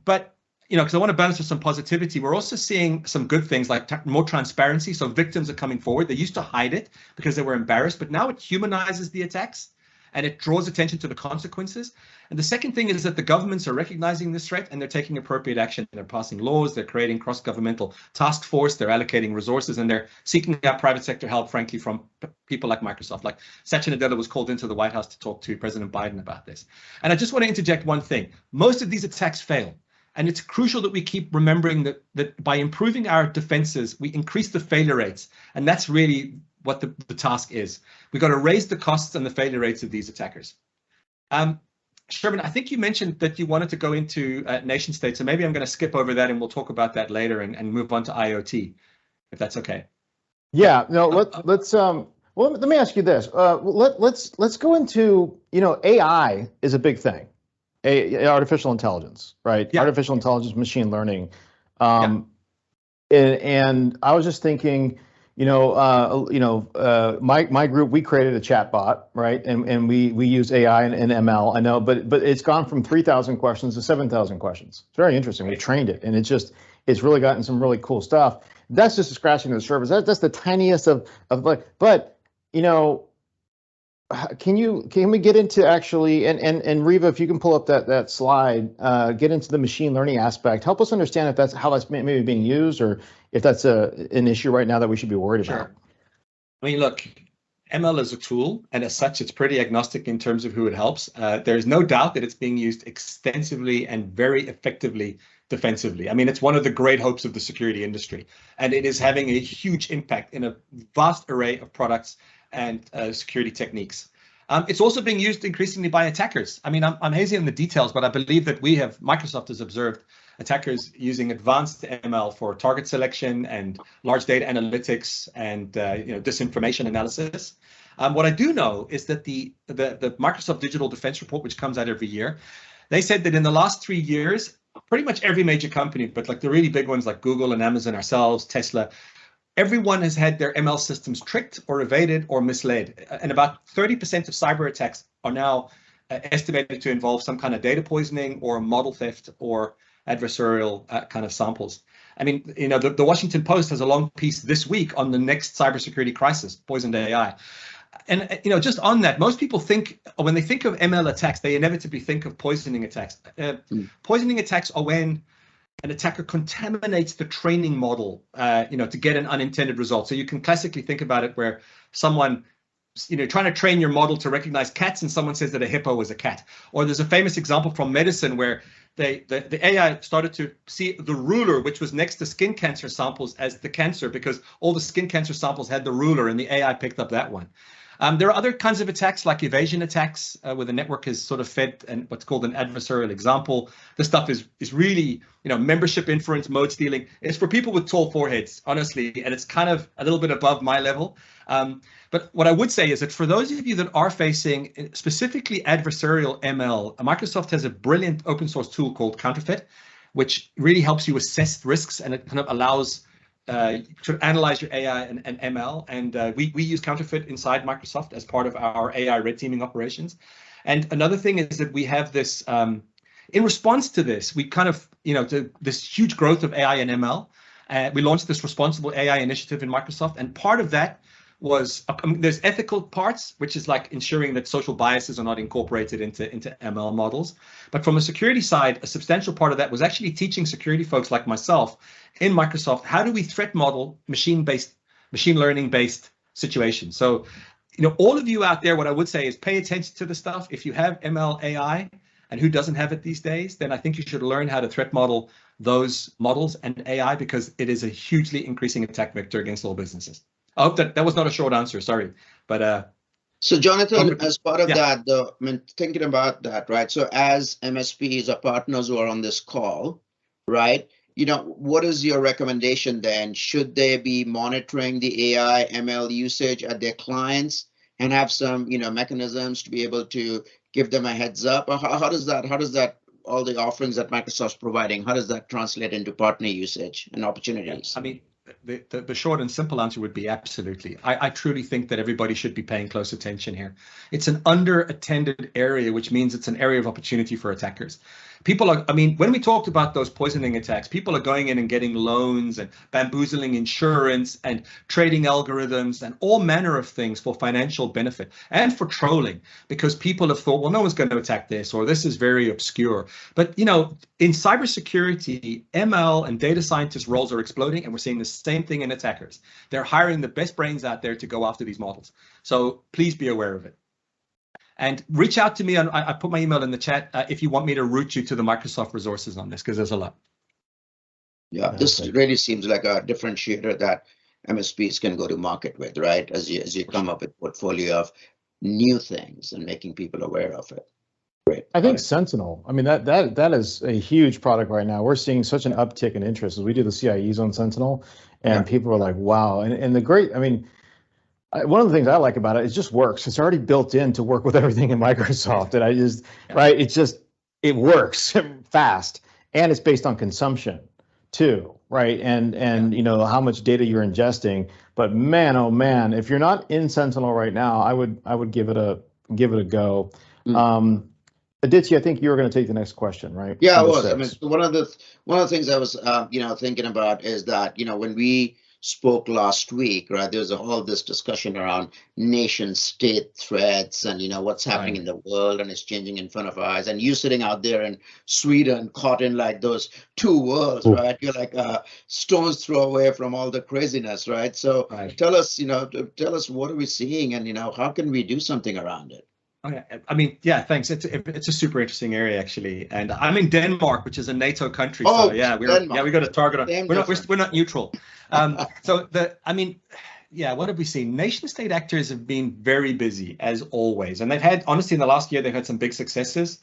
But because I want to balance with some positivity, we're also seeing some good things like more transparency. So victims are coming forward. They used to hide it because they were embarrassed, but now it humanizes the attacks and it draws attention to the consequences. And the second thing is that the governments are recognizing this threat and they're taking appropriate action. They're passing laws, they're creating cross-governmental task force, they're allocating resources, and they're seeking out private sector help, frankly, from people like Microsoft. Like Satya Nadella was called into the White House to talk to President Biden about this. And I just want to interject one thing. Most of these attacks fail. And it's crucial that we keep remembering that by improving our defenses, we increase the failure rates. And that's really what the task is. We've got to raise the costs and the failure rates of these attackers. Sherman, I think you mentioned that you wanted to go into nation states, so maybe I'm going to skip over that and we'll talk about that later and move on to IoT, if that's okay. Yeah, no, let's well, let me ask you this. Let's go into, AI is a big thing. Artificial intelligence, right? Yeah. Artificial intelligence, machine learning. And I was just thinking, my group, we created a chatbot, right? And we use AI and ML, I know, but it's gone from 3,000 questions to 7,000 questions. It's very interesting. We trained it, and it's really gotten some really cool stuff. That's just scratching the surface. That's the tiniest of but can we get into actually, and Riva, if you can pull up that slide, get into the machine learning aspect, help us understand if that's how that's maybe being used, or if that's an issue right now that we should be worried about. I mean, look, ML is a tool, and as such, it's pretty agnostic in terms of who it helps. There's no doubt that it's being used extensively and very effectively defensively. I mean, it's one of the great hopes of the security industry, and it is having a huge impact in a vast array of products and security techniques. It's also being used increasingly by attackers. I mean, I'm hazy on the details, but I believe that Microsoft has observed attackers using advanced ML for target selection and large data analytics and disinformation analysis. What I do know is that the Microsoft Digital Defense Report, which comes out every year, they said that in the last 3 years, pretty much every major company, but like the really big ones like Google and Amazon, ourselves, Tesla, everyone has had their ML systems tricked or evaded or misled. And about 30% of cyber attacks are now estimated to involve some kind of data poisoning or model theft or adversarial kind of samples. I mean, you know, the Washington Post has a long piece this week on the next cybersecurity crisis, poisoned AI. And, you know, just on that, most people think, when they think of ML attacks, they inevitably think of poisoning attacks. Poisoning attacks are when an attacker contaminates the training model, you know, to get an unintended result. So you can classically think about it where someone, you know, trying to train your model to recognize cats and someone says that a hippo is a cat. Or there's a famous example from medicine where the AI started to see the ruler, which was next to skin cancer samples, as the cancer, because all the skin cancer samples had the ruler and the AI picked up that one. There are other kinds of attacks like evasion attacks where the network is sort of fed and what's called an adversarial example. This stuff is really, you know, membership inference, mode stealing. It's for people with tall foreheads, honestly, and it's kind of a little bit above my level. But what I would say is that for those of you that are facing specifically adversarial ML, Microsoft has a brilliant open source tool called Counterfeit, which really helps you assess risks, and it kind of allows to analyze your AI and ML. And we use Counterfeit inside Microsoft as part of our AI red teaming operations. And another thing is that we have this, in response to this, we kind of, you know, to this huge growth of AI and ML, we launched this responsible AI initiative in Microsoft. And part of that was, there's ethical parts, which is like ensuring that social biases are not incorporated into ML models. But from a security side, a substantial part of that was actually teaching security folks like myself in Microsoft, how do we threat model machine learning based situations? So, you know, all of you out there, what I would say is pay attention to the stuff. If you have ML AI, and who doesn't have it these days, then I think you should learn how to threat model those models and AI, because it is a hugely increasing attack vector against all businesses. I hope that was not a short answer, sorry. But so Jonathan, as part of that, I mean, thinking about that, right? So as MSPs or partners who are on this call, right? You know, what is your recommendation then? Should they be monitoring the AI ML usage at their clients and have some, you know, mechanisms to be able to give them a heads up? Or how does that, all the offerings that Microsoft's providing, how does that translate into partner usage and opportunities? I mean, the short and simple answer would be absolutely. I truly think that everybody should be paying close attention here. It's an under-attended area, which means it's an area of opportunity for attackers. People are, I mean, when we talked about those poisoning attacks, people are going in and getting loans and bamboozling insurance and trading algorithms and all manner of things for financial benefit and for trolling, because people have thought, well, no one's going to attack this, or this is very obscure. But, you know, in cybersecurity, ML and data scientist roles are exploding, and we're seeing the same thing in attackers. They're hiring the best brains out there to go after these models. So please be aware of it. And reach out to me. I put my email in the chat if you want me to route you to the Microsoft resources on this, because there's a lot. Yeah, this really seems like a differentiator that MSPs can go to market with, right? As you come up with a portfolio of new things and making people aware of it. Great. I think Sentinel, I mean, that is a huge product right now. We're seeing such an uptick in interest as we do the CIEs on Sentinel, and people are like, wow. And the great, I mean, one of the things I like about it is it just works. It's already built in to work with everything in Microsoft. And I just, right, it works fast, and it's based on consumption too, right? And you know, how much data you're ingesting. But man, oh man, if you're not in Sentinel right now, I would give it a go. Aditya, I think you were going to take the next question, right? Yeah, I was. I mean, one of the things I was, you know, thinking about is that, you know, when we spoke last week, right, there's all this discussion around nation state threats and, you know, what's happening in the world, and it's changing in front of our eyes. And you sitting out there in Sweden, caught in like those two worlds, right? You're like stone's throw away from all the craziness, right? So tell us, you know, what are we seeing, and, you know, how can we do something around it? Okay. I mean, yeah, thanks. It's a super interesting area, actually, and I'm in Denmark, which is a NATO country. So yeah, we got a target on. We're not neutral. So I mean, yeah, what have we seen? Nation state actors have been very busy as always, and they've had, honestly, in the last year they've had some big successes.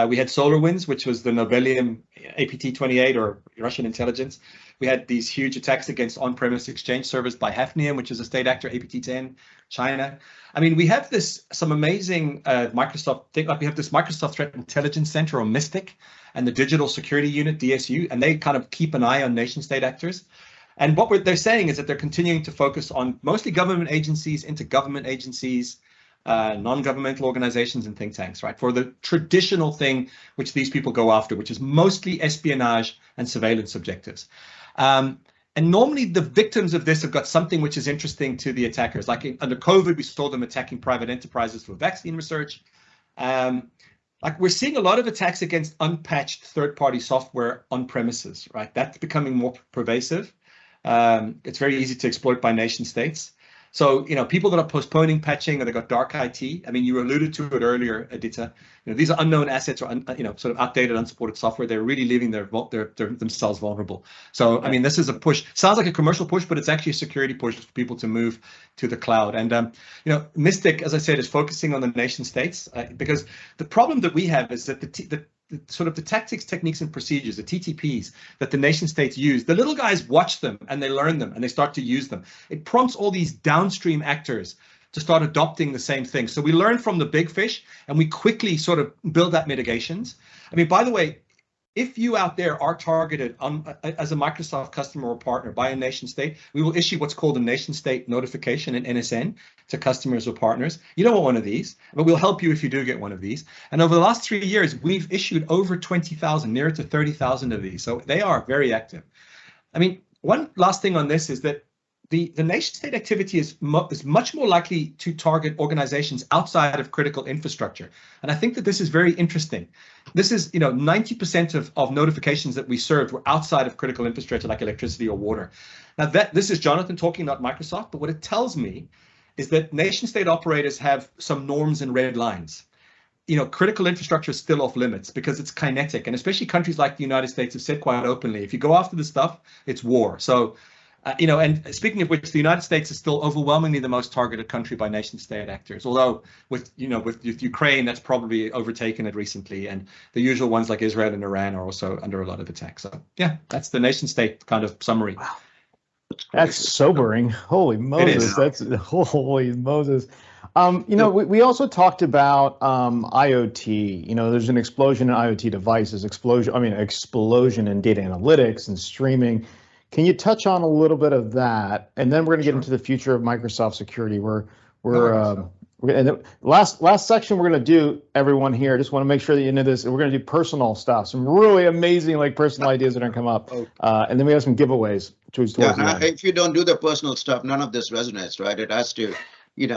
We had SolarWinds, which was the Nobelium APT-28 or Russian intelligence. We had these huge attacks against on-premise exchange servers by Hafnium, which is a state actor, APT10, China. I mean, we have some amazing Microsoft thing. Like we have this Microsoft Threat Intelligence Center, or MYSTIC, and the Digital Security Unit, DSU, and they kind of keep an eye on nation-state actors. And what they're saying is that they're continuing to focus on mostly government agencies, intergovernment agencies, non-governmental organizations and think tanks, right? For the traditional thing which these people go after, which is mostly espionage and surveillance objectives. And normally the victims of this have got something which is interesting to the attackers. Like under COVID, we saw them attacking private enterprises for vaccine research. Like we're seeing a lot of attacks against unpatched third-party software on premises, right? That's becoming more pervasive. It's very easy to exploit by nation states. So, people that are postponing patching, or they got dark IT. I mean, you alluded to it earlier, Aditya. These are unknown assets, or sort of outdated, unsupported software. They're really leaving themselves vulnerable. So, I mean, this is a push. Sounds like a commercial push, but it's actually a security push for people to move to the cloud. And MYSTIC, as I said, is focusing on the nation states because the problem that we have is that the tactics, techniques, and procedures, the TTPs that the nation states use, the little guys watch them and they learn them and they start to use them. It prompts all these downstream actors to start adopting the same thing. So we learn from the big fish and we quickly sort of build up mitigations. I mean, by the way, if you out there are targeted as a Microsoft customer or partner by a nation state, we will issue what's called a nation state notification, an NSN, to customers or partners. You don't want one of these, but we'll help you if you do get one of these. And over the last 3 years, we've issued over 20,000, nearer to 30,000 of these. So they are very active. I mean, one last thing on this is that the nation state activity is much more likely to target organizations outside of critical infrastructure. And I think that this is very interesting. This is, 90% of notifications that we served were outside of critical infrastructure like electricity or water. Now this is Jonathan talking, not Microsoft, but what it tells me is that nation state operators have some norms and red lines. Critical infrastructure is still off limits because it's kinetic, and especially countries like the United States have said quite openly, if you go after the stuff, it's war. So and speaking of which, the United States is still overwhelmingly the most targeted country by nation-state actors. Although with Ukraine, that's probably overtaken it recently, and the usual ones like Israel and Iran are also under a lot of attack. So yeah, that's the nation-state kind of summary. Wow, that's sobering. Holy Moses! That's holy Moses. We also talked about IoT. There's an explosion in IoT devices, explosion in data analytics and streaming. Can you touch on a little bit of that? And then we're going to get into the future of Microsoft security. And the last section we're going to do, everyone here, I just want to make sure that you know this. We're going to do personal stuff, some really amazing personal ideas that are going to come up. And then we have some giveaways. If you don't do the personal stuff, none of this resonates, right? It has to, make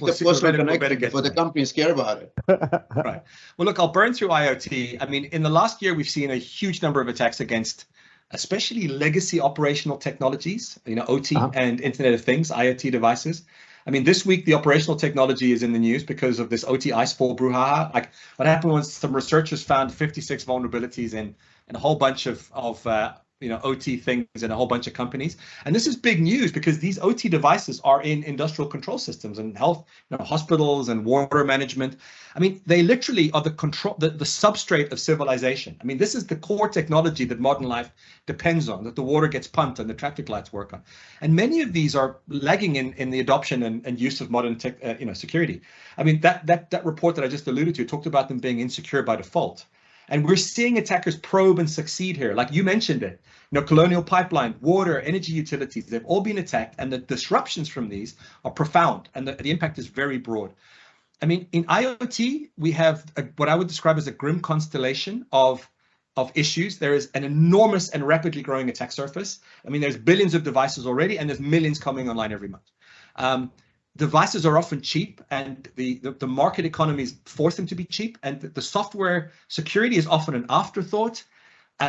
the personal connection for the companies care about it. Right. Well, look, I'll burn through IoT. I mean, in the last year, we've seen a huge number of attacks against especially legacy operational technologies, OT and Internet of Things, IoT devices. I mean, this week, the operational technology is in the news because of this OT iceball brouhaha. Like what happened was some researchers found 56 vulnerabilities in a whole bunch of OT things in a whole bunch of companies. And this is big news because these OT devices are in industrial control systems and health, hospitals and water management. I mean, they literally are the substrate of civilization. I mean, this is the core technology that modern life depends on, that the water gets pumped and the traffic lights work on. And many of these are lagging in the adoption and use of modern tech, security. I mean, that report that I just alluded to talked about them being insecure by default. And we're seeing attackers probe and succeed here. Like you mentioned it, Colonial Pipeline, water, energy utilities, they've all been attacked, and the disruptions from these are profound, and the impact is very broad. I mean, in IoT, we have what I would describe as a grim constellation of issues. There is an enormous and rapidly growing attack surface. I mean, there's billions of devices already, and there's millions coming online every month. Devices are often cheap, and the market economies force them to be cheap, and the software security is often an afterthought.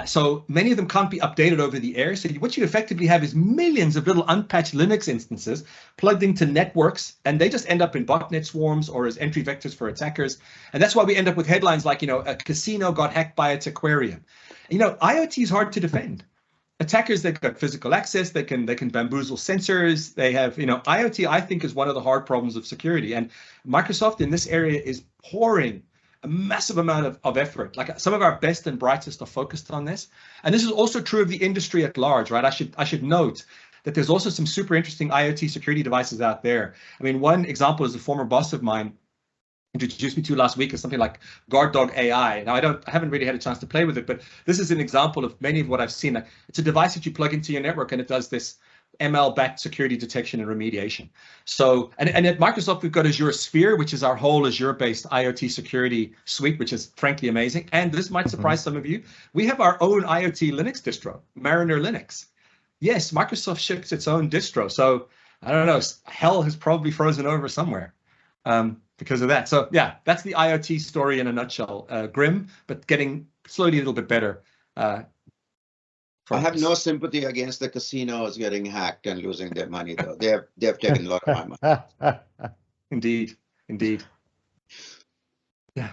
So many of them can't be updated over the air. So what you effectively have is millions of little unpatched Linux instances plugged into networks, and they just end up in botnet swarms or as entry vectors for attackers. And that's why we end up with headlines like, a casino got hacked by its aquarium. IoT is hard to defend. Attackers, they've got physical access, they can bamboozle sensors, they have, IoT, I think, is one of the hard problems of security. And Microsoft in this area is pouring a massive amount of effort. Like some of our best and brightest are focused on this. And this is also true of the industry at large, right? I should note that there's also some super interesting IoT security devices out there. I mean, one example is a former boss of mine introduced me to last week is something like Guard Dog AI. Now, I haven't really had a chance to play with it, but this is an example of many of what I've seen. Like, it's a device that you plug into your network and it does this ML-backed security detection and remediation. So, and at Microsoft, we've got Azure Sphere, which is our whole Azure-based IoT security suite, which is frankly amazing. And this might surprise some of you. We have our own IoT Linux distro, Mariner Linux. Yes, Microsoft ships its own distro. So I don't know, hell has probably frozen over somewhere because of that. So yeah, that's the IoT story in a nutshell. Grim, but getting slowly a little bit better. I have no sympathy against the casinos getting hacked and losing their money, though. They have taken a lot of my money. Indeed. Yeah.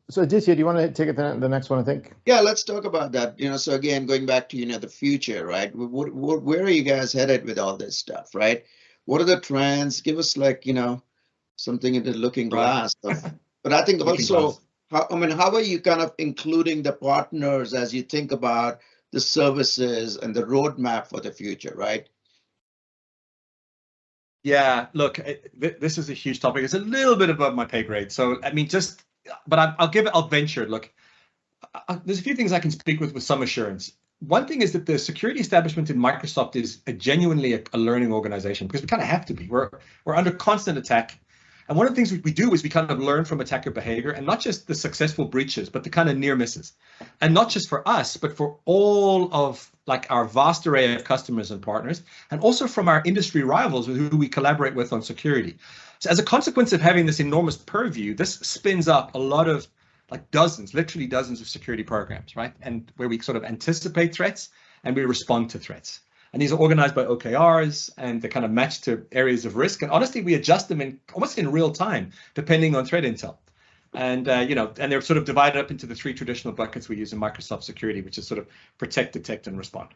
So Aditya, do you want to take it the next one, I think? Yeah, let's talk about that. So again, going back to, the future, right? Where are you guys headed with all this stuff, right? What are the trends? Give us something in the looking glass. But I think also, how are you kind of including the partners as you think about the services and the roadmap for the future, right? Yeah, look, this is a huge topic. It's a little bit above my pay grade. So, I mean, but I'll venture. Look, there's a few things I can speak with some assurance. One thing is that the security establishment in Microsoft is genuinely a learning organization, because we kind of have to be. We're under constant attack. And one of the things we do is we kind of learn from attacker behavior, and not just the successful breaches, but the kind of near misses. And not just for us, but for all of our vast array of customers and partners, and also from our industry rivals with who we collaborate with on security. So as a consequence of having this enormous purview, this spins up a lot of literally dozens of security programs, right? And where we sort of anticipate threats and we respond to threats. And these are organized by OKRs, and they're kind of matched to areas of risk. And honestly, we adjust them almost in real time, depending on threat intel. And and they're sort of divided up into the three traditional buckets we use in Microsoft security, which is sort of protect, detect, and respond.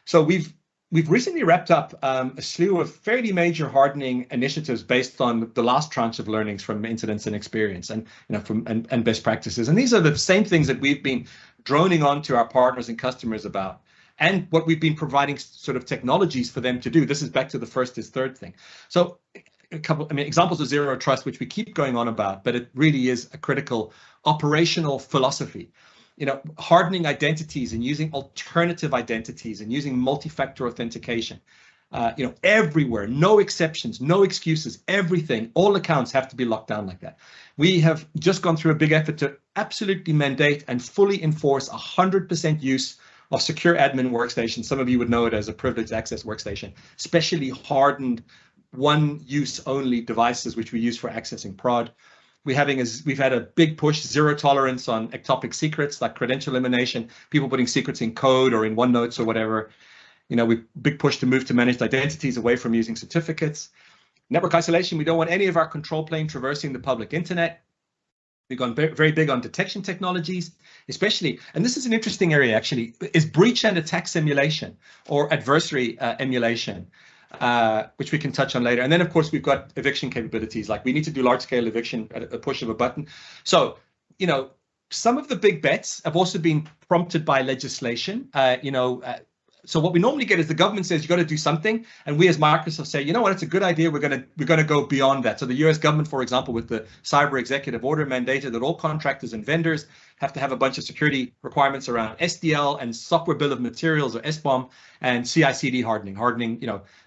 So we've recently wrapped up a slew of fairly major hardening initiatives based on the last tranche of learnings from incidents and experience, and and best practices. And these are the same things that we've been droning on to our partners and customers about, and what we've been providing sort of technologies for them to do. This is back to the first is third thing. So examples of zero trust, which we keep going on about, but it really is a critical operational philosophy. Hardening identities and using alternative identities and using multi-factor authentication. Everywhere, no exceptions, no excuses, everything, all accounts have to be locked down like that. We have just gone through a big effort to absolutely mandate and fully enforce 100% use of secure admin workstation. Some of you would know it as a privileged access workstation, specially hardened one-use only devices, which we use for accessing prod. We've had a big push, zero tolerance on ectopic secrets, like credential elimination, people putting secrets in code or in OneNotes or whatever. Big push to move to managed identities away from using certificates. Network isolation, we don't want any of our control plane traversing the public internet. We've gone very big on detection technologies, especially, and this is an interesting area actually, is breach and attack simulation or adversary emulation, which we can touch on later. And then of course we've got eviction capabilities, like we need to do large scale eviction at a push of a button. So, some of the big bets have also been prompted by legislation. So what we normally get is the government says you got to do something, and we as Microsoft say, you know what, it's a good idea. We're going to go beyond that. So the U.S. government, for example, with the Cyber Executive Order, mandated that all contractors and vendors have to have a bunch of security requirements around SDL and Software Bill of Materials, or SBOM, and CI/CD hardening,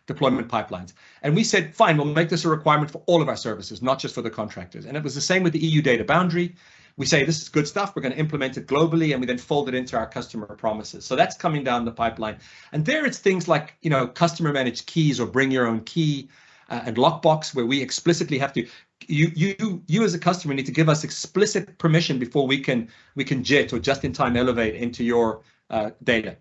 deployment pipelines. And we said, fine, we'll make this a requirement for all of our services, not just for the contractors. And it was the same with the EU data boundary. We say this is good stuff, we're going to implement it globally, and we then fold it into our customer promises. So that's coming down the pipeline. And there it's things like, customer managed keys or bring your own key and lockbox, where we explicitly have to, you as a customer need to give us explicit permission before we can JIT or just in time elevate into your data.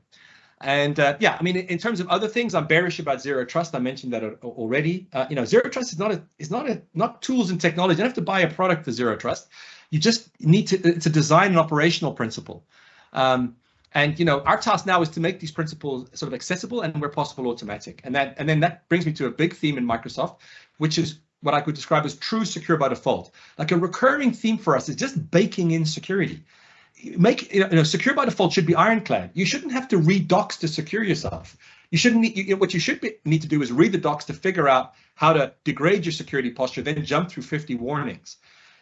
And in terms of other things, I'm bearish about zero trust. I mentioned that already. Zero trust is not tools and technology. You don't have to buy a product for zero trust. You just need to, it's a design and operational principle. And our task now is to make these principles sort of accessible and where possible automatic. And then that brings me to a big theme in Microsoft, which is what I could describe as true secure by default. Like a recurring theme for us is just baking in security. Secure by default should be ironclad. You shouldn't have to read docs to secure yourself. You shouldn't need, what you should need to do is read the docs to figure out how to degrade your security posture, then jump through 50 warnings.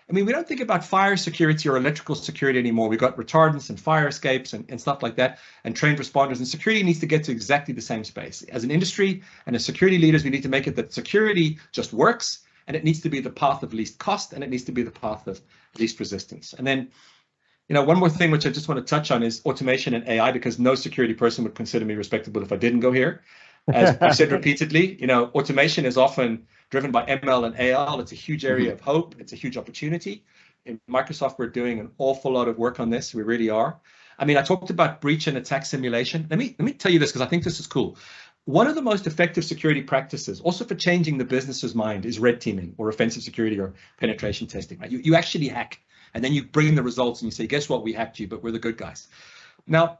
I mean, we don't think about fire security or electrical security anymore. We've got retardants and fire escapes and stuff like that, and trained responders. And security needs to get to exactly the same space. As an industry and as security leaders, we need to make it that security just works, and it needs to be the path of least cost, and it needs to be the path of least resistance. And then, one more thing which I just want to touch on is automation and AI, because no security person would consider me respectable if I didn't go here. As I've said repeatedly, automation is often driven by ML and AL. It's a huge area of hope. It's a huge opportunity. In Microsoft, we're doing an awful lot of work on this. We really are. I mean, I talked about breach and attack simulation. Let me tell you this, because I think this is cool. One of the most effective security practices, also for changing the business's mind, is red teaming or offensive security or penetration testing. Right? You actually hack, and then you bring the results and you say, guess what? We hacked you, but we're the good guys. Now,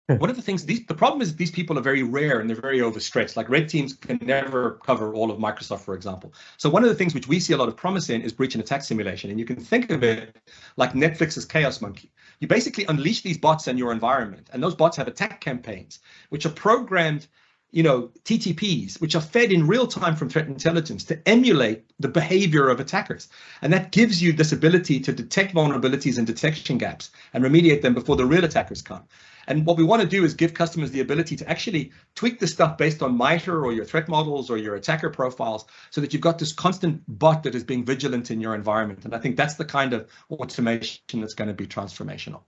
one of the things, the problem is these people are very rare and they're very overstretched. Like red teams can never cover all of Microsoft, for example. So one of the things which we see a lot of promise in is breach and attack simulation. And you can think of it like Netflix's Chaos Monkey. You basically unleash these bots in your environment, and those bots have attack campaigns, which are programmed, TTPs, which are fed in real time from threat intelligence to emulate the behavior of attackers. And that gives you this ability to detect vulnerabilities and detection gaps and remediate them before the real attackers come. And what we want to do is give customers the ability to actually tweak the stuff based on MITRE or your threat models or your attacker profiles, so that you've got this constant bot that is being vigilant in your environment. And I think that's the kind of automation that's going to be transformational.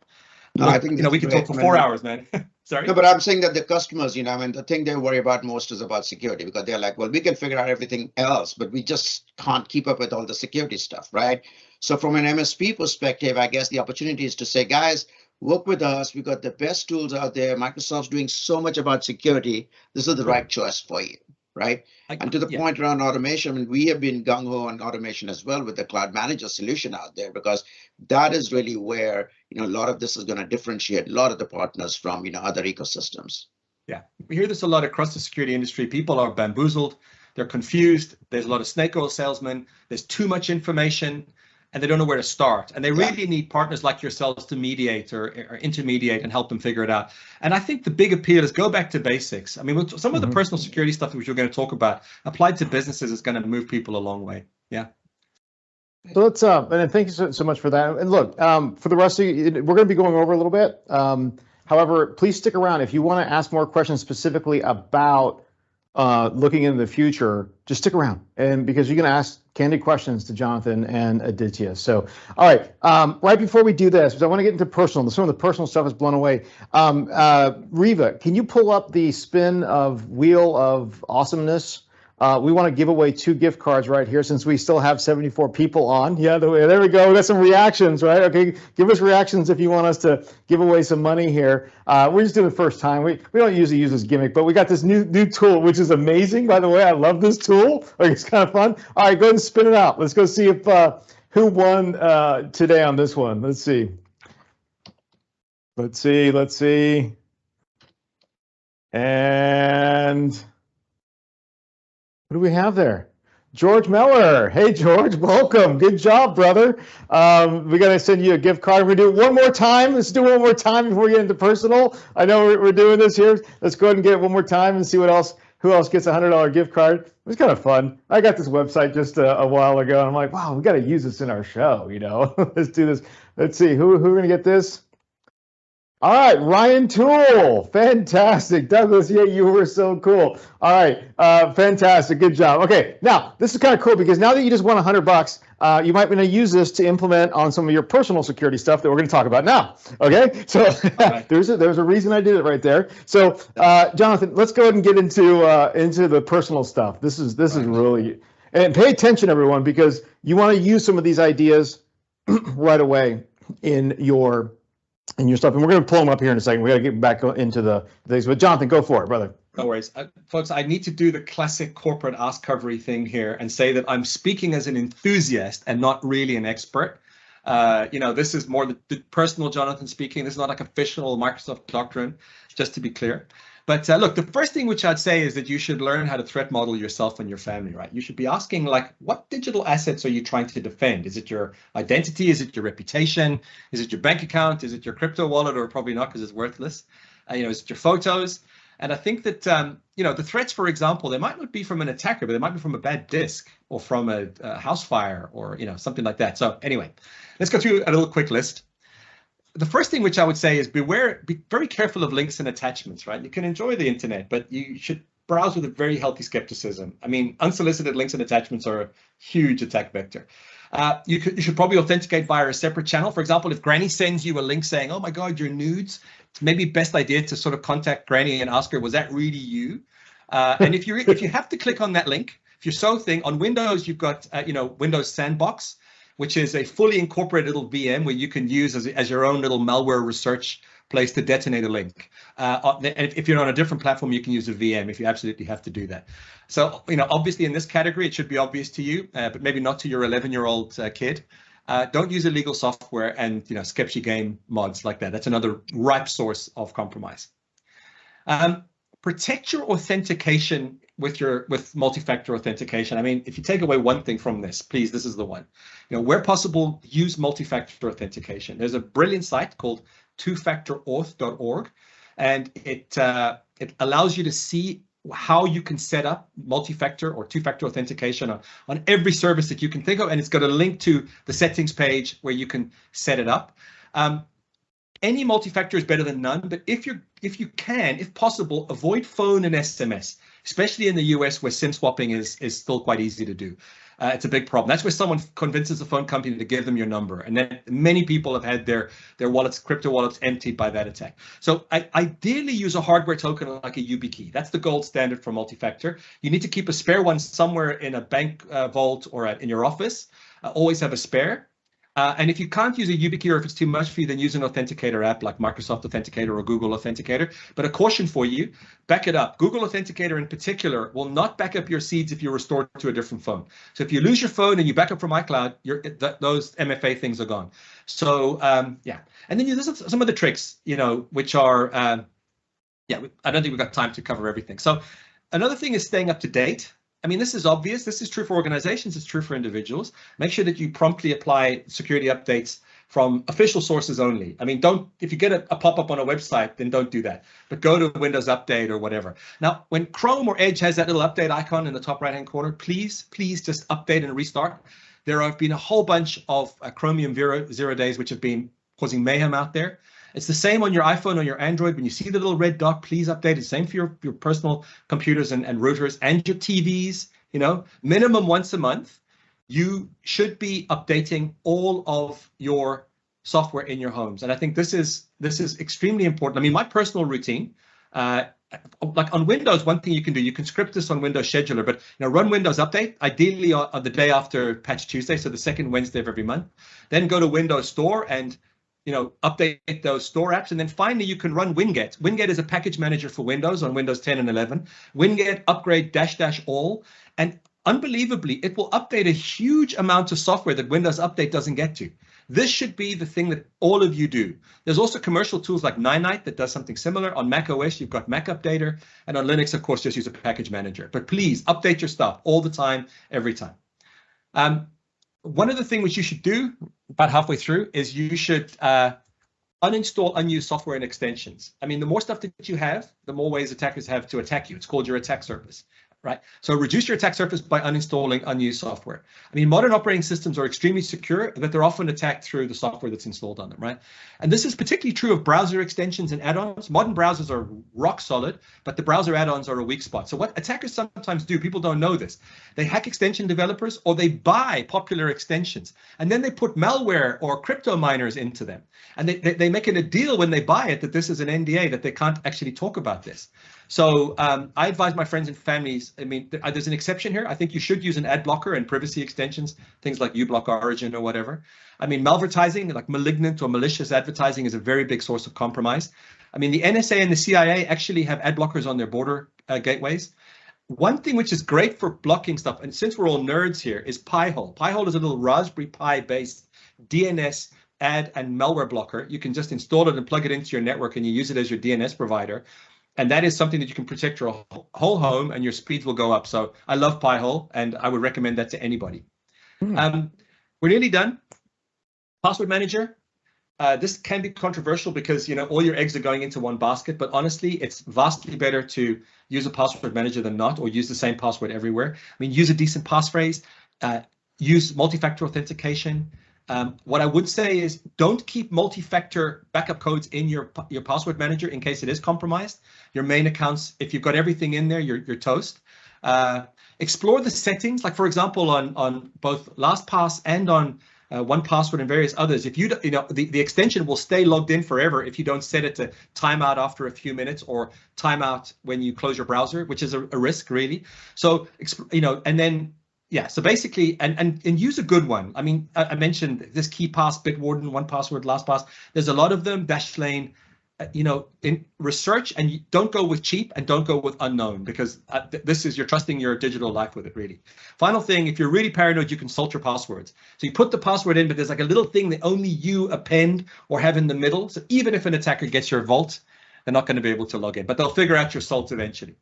No, I think we can talk for 4 hours, man. Sorry. No, but I'm saying that the customers, the thing they worry about most is about security, because they're like, well, we can figure out everything else, but we just can't keep up with all the security stuff, right? So from an MSP perspective, I guess the opportunity is to say, guys, work with us. We've got the best tools out there. Microsoft's doing so much about security. This is the right choice for you, right? And to the point around automation, we have been gung-ho on automation as well with the Cloud Manager solution out there, because that is really where a lot of this is going to differentiate a lot of the partners from other ecosystems. Yeah, we hear this a lot across the security industry. People are bamboozled. They're confused. There's a lot of snake oil salesmen. There's too much information, and they don't know where to start. And they really need partners like yourselves to mediate or intermediate and help them figure it out. And I think the big appeal is go back to basics. I mean, some of the personal security stuff which we're going to talk about applied to businesses is going to move people a long way. Yeah. So let's, and thank you so much for that. And look, for the rest of you, we're going to be going over a little bit. However, please stick around. If you want to ask more questions specifically about looking into the future, just stick around, and because you're going to ask candid questions to Jonathan and Aditya. So, all right, right before we do this, because I want to get into personal. Some of the personal stuff is blown away. Riva, can you pull up the spin of Wheel of Awesomeness? We want to give away 2 gift cards right here, since we still have 74 people on. Yeah, there we go. We got some reactions, right? Okay, give us reactions if you want us to give away some money here. We're just doing the first time. We don't usually use this gimmick, but we got this new tool, which is amazing, by the way. I love this tool. Like, it's kind of fun. All right, go ahead and spin it out. Let's go see if who won today on this one. Let's see. Let's see. And what do we have there? George Miller. Hey, George, welcome. Good job, brother. We got to send you a gift card. We're going to do it one more time. Let's do it one more time before we get into personal. I know we're doing this here. Let's go ahead and get it one more time and see who else gets a $100 gift card. It was kind of fun. I got this website just a while ago, and I'm like, wow, we got to use this in our show, Let's do this. Let's see, who we're going to get this? All right, Ryan Toole, fantastic. Douglas, yeah, you were so cool. All right, fantastic, good job. Okay, now this is kind of cool, because now that you just won $100, you might want to use this to implement on some of your personal security stuff that we're going to talk about now. Okay, so there's a reason I did it right there. So, Jonathan, let's go ahead and get into the personal stuff. This is really, and pay attention, everyone, because you want to use some of these ideas right away in your stuff, and we're going to pull them up here in a second. We got to get back into the things, but Jonathan, go for it, brother. No worries, folks. I need to do the classic corporate ask covery thing here and say that I'm speaking as an enthusiast and not really an expert. This is more the personal Jonathan speaking. This is not like official Microsoft doctrine, just to be clear. But look, the first thing which I'd say is that you should learn how to threat model yourself and your family, right? You should be asking, like, what digital assets are you trying to defend? Is it your identity? Is it your reputation? Is it your bank account? Is it your crypto wallet? Or probably not, because it's worthless. Is it your photos? And I think that, the threats, for example, they might not be from an attacker, but they might be from a bad disk or from a house fire or, something like that. So anyway, let's go through a little quick list. The first thing which I would say is be very careful of links and attachments, right? You can enjoy the internet, but you should browse with a very healthy skepticism. I mean, unsolicited links and attachments are a huge attack vector. You should probably authenticate via a separate channel. For example, if Granny sends you a link saying, oh my God, your nudes, it's maybe best idea to sort of contact Granny and ask her, was that really you? And if you have to click on that link, if you're so thing, on Windows, you've got, Windows Sandbox, which is a fully incorporated little VM where you can use as your own little malware research place to detonate a link. And if you're on a different platform, you can use a VM if you absolutely have to do that. So, obviously in this category, it should be obvious to you, but maybe not to your 11-year-old kid. Don't use illegal software and, sketchy game mods like that. That's another ripe source of compromise. Protect your authentication with multi-factor authentication. I mean, if you take away one thing from this, please, this is the one. Where possible, use multi-factor authentication. There's a brilliant site called twofactorauth.org, and it allows you to see how you can set up multi-factor or two-factor authentication on every service that you can think of, and it's got a link to the settings page where you can set it up. Any multi-factor is better than none, but if you can, if possible, avoid phone and SMS, especially in the US where SIM swapping is still quite easy to do. It's a big problem. That's where someone convinces the phone company to give them your number, and then many people have had their wallets, crypto wallets, emptied by that attack. So ideally use a hardware token like a YubiKey. That's the gold standard for multi-factor. You need to keep a spare one somewhere in a bank vault or in your office. Always have a spare. And if you can't use a YubiKey, or if it's too much for you, then use an authenticator app like Microsoft Authenticator or Google Authenticator. But a caution for you, back it up. Google Authenticator in particular will not back up your seeds if you restore to a different phone. So if you lose your phone and you back up from iCloud, those MFA things are gone. So yeah. And then there's some of the tricks, which are, I don't think we've got time to cover everything. So another thing is staying up to date. I mean, this is obvious. This is true for organizations. It's true for individuals. Make sure that you promptly apply security updates from official sources only. I mean, if you get a pop-up on a website, then don't do that. But go to Windows Update or whatever. Now, when Chrome or Edge has that little update icon in the top right-hand corner, please just update and restart. There have been a whole bunch of Chromium zero days which have been causing mayhem out there. It's the same on your iPhone or your Android. When you see the little red dot, please update it. Same for your personal computers and routers and your TVs, minimum once a month. You should be updating all of your software in your homes. And I think this is extremely important. I mean, my personal routine, like on Windows, one thing you can do, you can script this on Windows Scheduler, but run Windows Update, ideally on the day after Patch Tuesday, so the second Wednesday of every month. Then go to Windows Store and update those store apps. And then finally, you can run Winget. Winget is a package manager for Windows on Windows 10 and 11. Winget upgrade --all. And unbelievably, it will update a huge amount of software that Windows Update doesn't get to. This should be the thing that all of you do. There's also commercial tools like Ninite that does something similar. On Mac OS, you've got Mac Updater. And on Linux, of course, just use a package manager. But please update your stuff all the time, every time. One other thing which you should do about halfway through is you should uninstall unused software and extensions. I mean, the more stuff that you have, the more ways attackers have to attack you. It's called your attack surface, right? So reduce your attack surface by uninstalling unused software. I mean, modern operating systems are extremely secure, but they're often attacked through the software that's installed on them, right? And this is particularly true of browser extensions and add-ons. Modern browsers are rock solid, but the browser add-ons are a weak spot. So what attackers sometimes do, people don't know this, they hack extension developers or they buy popular extensions, and then they put malware or crypto miners into them. And they make it a deal when they buy it that this is an NDA, that they can't actually talk about this. So I advise my friends and families, I mean, there's an exception here. I think you should use an ad blocker and privacy extensions, things like uBlock Origin or whatever. I mean, malvertising, like malignant or malicious advertising, is a very big source of compromise. I mean, the NSA and the CIA actually have ad blockers on their border gateways. One thing which is great for blocking stuff, and since we're all nerds here, is Pi-hole. Pi-hole is a little Raspberry Pi based DNS ad and malware blocker. You can just install it and plug it into your network and you use it as your DNS provider. And that is something that you can protect your whole home, and your speeds will go up. So I love Pi-hole, and I would recommend that to anybody. We're nearly done. Password manager. This can be controversial because, you know, all your eggs are going into one basket, but honestly, it's vastly better to use a password manager than not, or use the same password everywhere. I mean, use a decent passphrase, use multi-factor authentication. What I would say is don't keep multi-factor backup codes in your password manager in case it is compromised. Your main accounts, if you've got everything in there, you're toast. Explore the settings, like for example, on both LastPass and on 1Password and various others. If you know, the extension will stay logged in forever if you don't set it to timeout after a few minutes or timeout when you close your browser, which is a risk really. So, you know, and then yeah, so basically, and use a good one. I mean, I mentioned this KeePass, Bitwarden, 1Password, LastPass. There's a lot of them. Dashlane. You know, in research, and you don't go with cheap and don't go with unknown, because this is, you're trusting your digital life with it really. Final thing, if you're really paranoid, you can salt your passwords. So you put the password in, but there's like a little thing that only you append or have in the middle. So even if an attacker gets your vault, they're not going to be able to log in, but they'll figure out your salt eventually.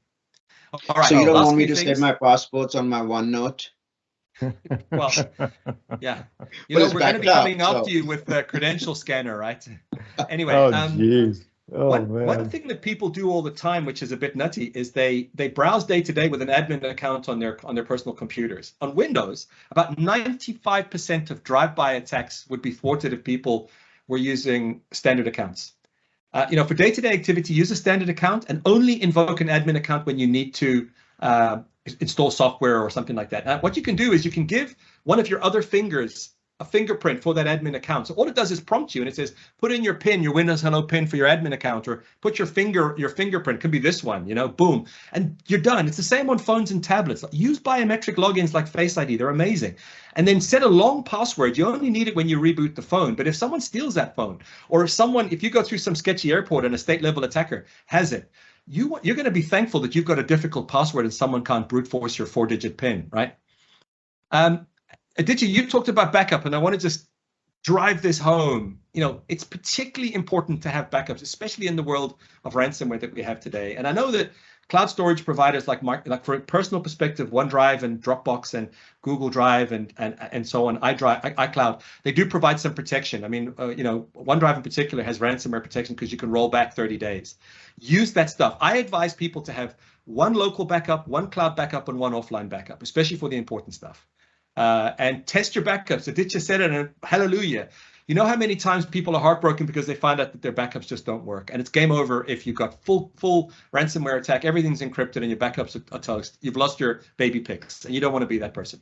All right. So you don't want me to set my passports on my OneNote? Well, yeah, you know, we're going to be coming after you with the credential scanner, right? Anyway, one thing that people do all the time, which is a bit nutty, is they browse day to day with an admin account on their personal computers. On Windows, about 95% of drive-by attacks would be thwarted if people were using standard accounts. You know, for day-to-day activity, use a standard account and only invoke an admin account when you need to install software or something like that. Now, what you can do is you can give one of your other fingers a fingerprint for that admin account. So all it does is prompt you, and it says, put in your PIN, your Windows Hello PIN for your admin account, or put your fingerprint, could be this one, you know, boom, and you're done. It's the same on phones and tablets. Use biometric logins like Face ID, they're amazing. And then set a long password. You only need it when you reboot the phone. But if someone steals that phone, or if you go through some sketchy airport and a state level attacker has it, you're going to be thankful that you've got a difficult password and someone can't brute force your 4-digit PIN, right? Aditya, you talked about backup, and I want to just drive this home. You know, it's particularly important to have backups, especially in the world of ransomware that we have today. And I know that cloud storage providers like for a personal perspective, OneDrive and Dropbox and Google Drive and so on, iCloud, they do provide some protection. I mean, you know, OneDrive in particular has ransomware protection because you can roll back 30 days. Use that stuff. I advise people to have one local backup, one cloud backup, and one offline backup, especially for the important stuff. And test your backups. Aditya said it, and hallelujah. You know how many times people are heartbroken because they find out that their backups just don't work, and it's game over if you've got full ransomware attack, everything's encrypted, and your backups are toast. You've lost your baby pics, and you don't want to be that person.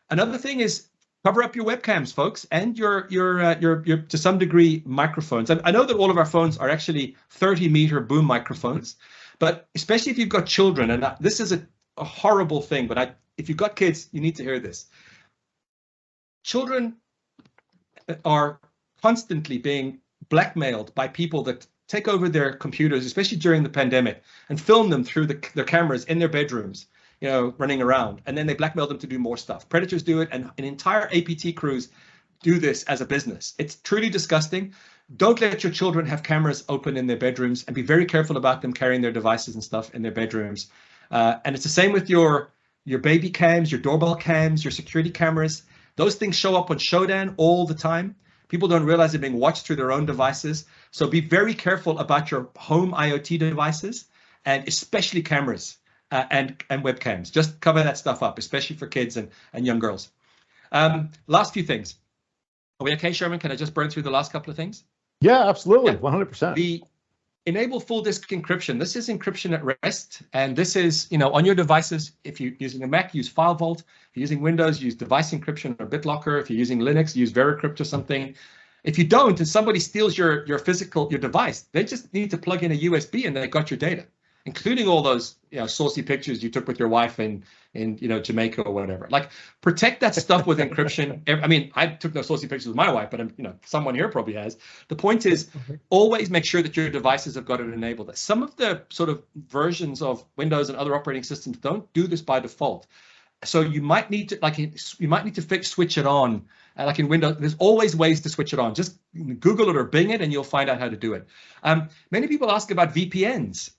Another thing is cover up your webcams, folks, and your to some degree microphones. I know that all of our phones are actually 30-meter boom microphones, but especially if you've got children, and this is a horrible thing, but if you've got kids, you need to hear this. Children are constantly being blackmailed by people that take over their computers, especially during the pandemic, and film them through their cameras in their bedrooms, you know, running around, and then they blackmail them to do more stuff. Predators do it, and entire APT crews do this as a business. It's truly disgusting. Don't let your children have cameras open in their bedrooms, and be very careful about them carrying their devices and stuff in their bedrooms. And it's the same with your baby cams, your doorbell cams, your security cameras. Those things show up on Shodan all the time. People don't realize they're being watched through their own devices. So be very careful about your home IoT devices, and especially cameras and webcams. Just cover that stuff up, especially for kids and young girls. Last few things. Are we okay, Sherman? Can I just burn through the last couple of things? Yeah, absolutely, 100%. Enable full disk encryption. This is encryption at rest, and this is, you know, on your devices. If you're using a Mac, use FileVault. If you're using Windows, use device encryption or BitLocker. If you're using Linux, use Veracrypt or something. If you don't, and somebody steals your device, they just need to plug in a USB and they got your data, including all those, you know, saucy pictures you took with your wife in you know, Jamaica or whatever. Like, protect that stuff with encryption. I mean, I took those saucy pictures with my wife, but you know, someone here probably has. The point is, always make sure that your devices have got it enabled. Some of the sort of versions of Windows and other operating systems don't do this by default. So you might need to switch it on. Like in Windows, there's always ways to switch it on. Just Google it or Bing it, and you'll find out how to do it. Many people ask about VPNs.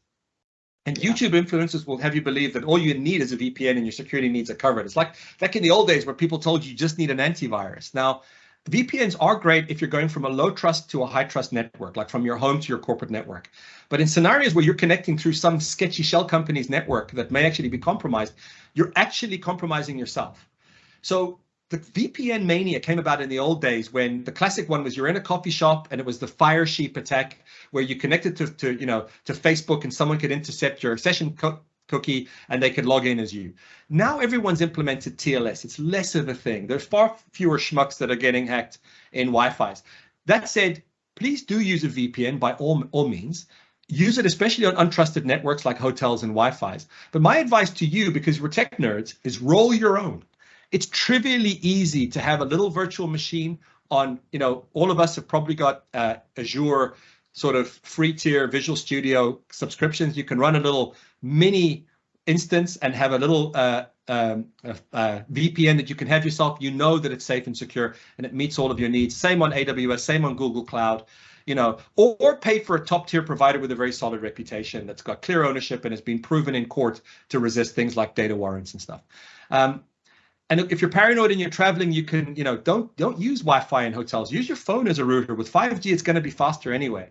And YouTube influencers will have you believe that all you need is a VPN and your security needs are covered. It's like back in the old days where people told you just need an antivirus. Now, VPNs are great if you're going from a low trust to a high trust network, like from your home to your corporate network. But in scenarios where you're connecting through some sketchy shell company's network that may actually be compromised, you're actually compromising yourself. So the VPN mania came about in the old days when the classic one was you're in a coffee shop and it was the fire sheep attack where you connected to Facebook and someone could intercept your session cookie and they could log in as you. Now everyone's implemented TLS. It's less of a thing. There's far fewer schmucks that are getting hacked in Wi-Fi's. That said, please do use a VPN by all means. Use it especially on untrusted networks like hotels and Wi-Fi's. But my advice to you, because we're tech nerds, is roll your own. It's trivially easy to have a little virtual machine on, all of us have probably got Azure sort of free tier Visual Studio subscriptions. You can run a little mini instance and have a little VPN that you can have yourself. You know that it's safe and secure and it meets all of your needs. Same on AWS, same on Google Cloud, or pay for a top tier provider with a very solid reputation that's got clear ownership and has been proven in court to resist things like data warrants and stuff. And if you're paranoid and you're traveling, you can, don't use Wi-Fi in hotels. Use your phone as a router. With 5G, it's going to be faster anyway.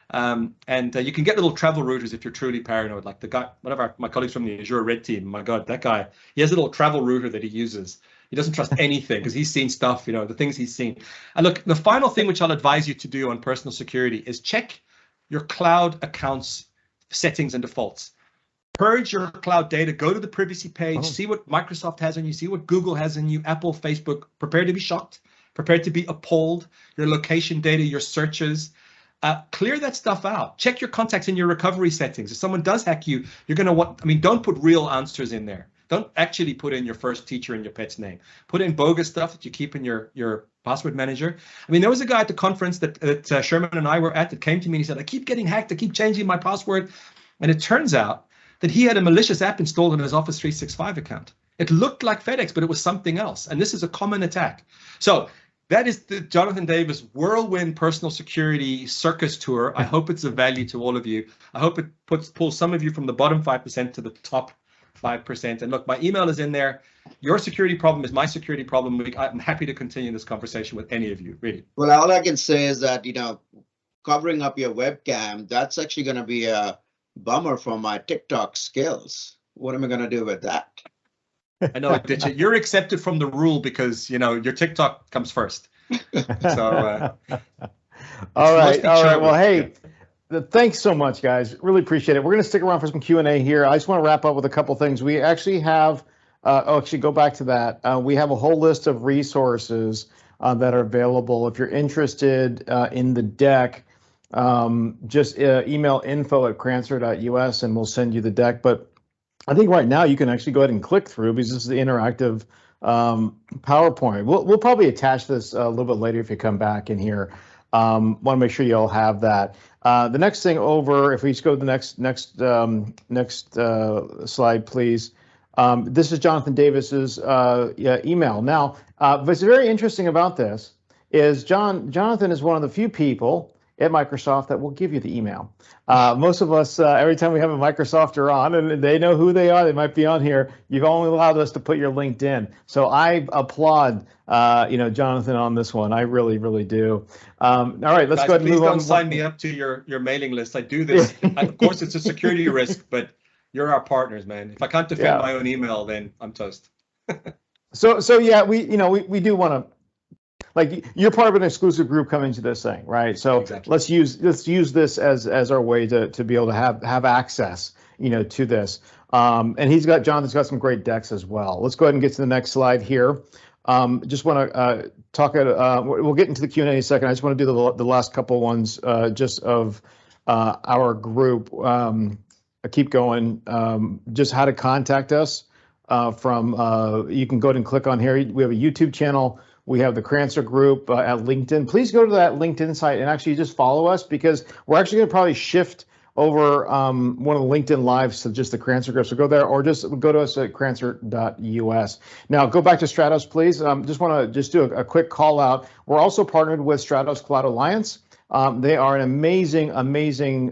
And you can get little travel routers if you're truly paranoid. Like the guy, one of my colleagues from the Azure Red Team, my God, that guy, he has a little travel router that he uses. He doesn't trust anything because he's seen stuff, the things he's seen. And look, the final thing which I'll advise you to do on personal security is check your cloud accounts settings and defaults. Purge your cloud data, go to the privacy page, see what Microsoft has on you, see what Google has on you, Apple, Facebook. Prepare to be shocked, prepare to be appalled. Your location data, your searches, clear that stuff out. Check your contacts in your recovery settings. If someone does hack you, you're going to want, don't put real answers in there. Don't actually put in your first teacher and your pet's name. Put in bogus stuff that you keep in your password manager. There was a guy at the conference that Sherman and I were at that came to me and he said, I keep getting hacked, I keep changing my password. And it turns out that he had a malicious app installed on his Office 365 account. It looked like FedEx, but it was something else. And this is a common attack. So that is the Jonathan Davis Whirlwind Personal Security Circus Tour. I hope it's of value to all of you. I hope it pulls some of you from the bottom 5% to the top 5%. And look, my email is in there. Your security problem is my security problem. I'm happy to continue this conversation with any of you, really. Well, all I can say is that, covering up your webcam, that's actually going to be a bummer for my TikTok skills. What am I going to do with that? I know, Aditya, you're accepted from the rule because, your TikTok comes first. So, all right. Well, hey, thanks so much, guys. Really appreciate it. We're going to stick around for some Q&A here. I just want to wrap up with a couple things. We actually have, go back to that. We have a whole list of resources that are available. If you're interested in the deck, just email info@crancer.us and we'll send you the deck. But I think right now you can actually go ahead and click through because this is the interactive PowerPoint. We'll probably attach this a little bit later if you come back in here. Want to make sure you all have that. The next thing over, if we just go to the next slide, please. This is Jonathan Davis's email. Now, what's very interesting about this is Jonathan is one of the few people at Microsoft that will give you the email. Most of us, every time we have a Microsofter on and they know who they are, they might be on here, you've only allowed us to put your LinkedIn. So I applaud, Jonathan on this one. I really, really do. All right, let's go ahead and move on. Please don't sign me up to your mailing list. I do this. Of course, it's a security risk, but you're our partners, man. If I can't defend my own email, then I'm toast. So yeah, we do want to. Like you're part of an exclusive group coming to this thing, right? So exactly. let's use this as our way to be able to have access, to this. And Jonathan's got some great decks as well. Let's go ahead and get to the next slide here. Just want to talk. We'll get into the Q&A in a second. I just want to do the last couple ones just of our group. Keep going. Just how to contact us you can go ahead and click on here. We have a YouTube channel. We have the Crancer group at LinkedIn. Please go to that LinkedIn site and actually just follow us because we're actually going to probably shift over one of the LinkedIn lives to just the Crancer group. So go there or just go to us at crancer.us. Now go back to Stratos, please. Just want to do a quick call out. We're also partnered with Stratos Cloud Alliance. They are an amazing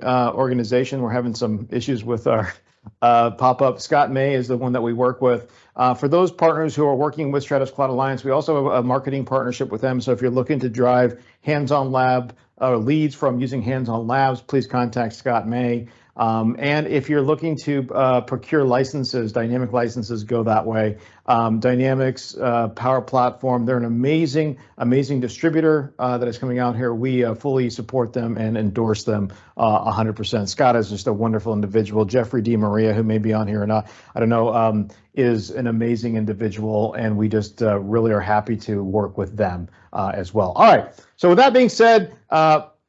organization. We're having some issues with our pop up. Scott May is the one that we work with. For those partners who are working with Stratus Cloud Alliance, we also have a marketing partnership with them. So if you're looking to drive hands-on lab leads from using hands-on labs, please contact Scott May. And if you're looking to procure licenses, dynamic licenses, go that way. Dynamics Power Platform, they're an amazing distributor that is coming out here. We fully support them and endorse them 100%. Scott is just a wonderful individual. Jeffrey D. Maria, who may be on here or not, I don't know, is an amazing individual, and we just really are happy to work with them as well. All right, so with that being said,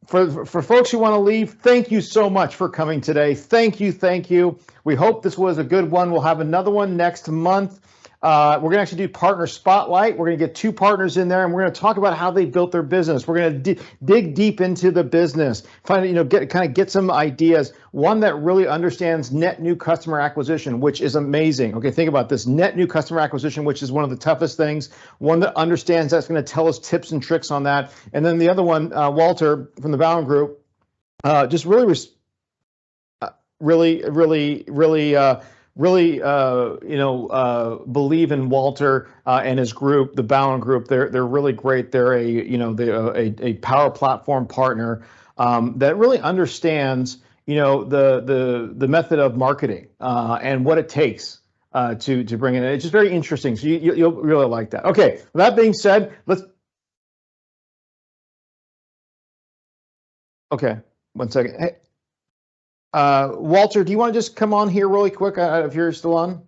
for folks who want to leave, thank you so much for coming today. Thank you. We hope this was a good one. We'll have another one next month. We're going to actually do Partner Spotlight. We're going to get 2 partners in there, and we're going to talk about how they built their business. We're going to dig deep into the business, get some ideas. One that really understands net new customer acquisition, which is amazing. Okay, think about this: net new customer acquisition, which is one of the toughest things. One that understands that's going to tell us tips and tricks on that. And then the other one, Walter from the Bound Group, just really believe in Walter and his group, the Bound Group. They're really great. They're a power platform partner that really understands the method of marketing and what it takes to bring it in. It's just very interesting. So you'll really like that. Okay. With that being said, Okay, 1 second. Hey, Walter, do you want to just come on here really quick if you're still on?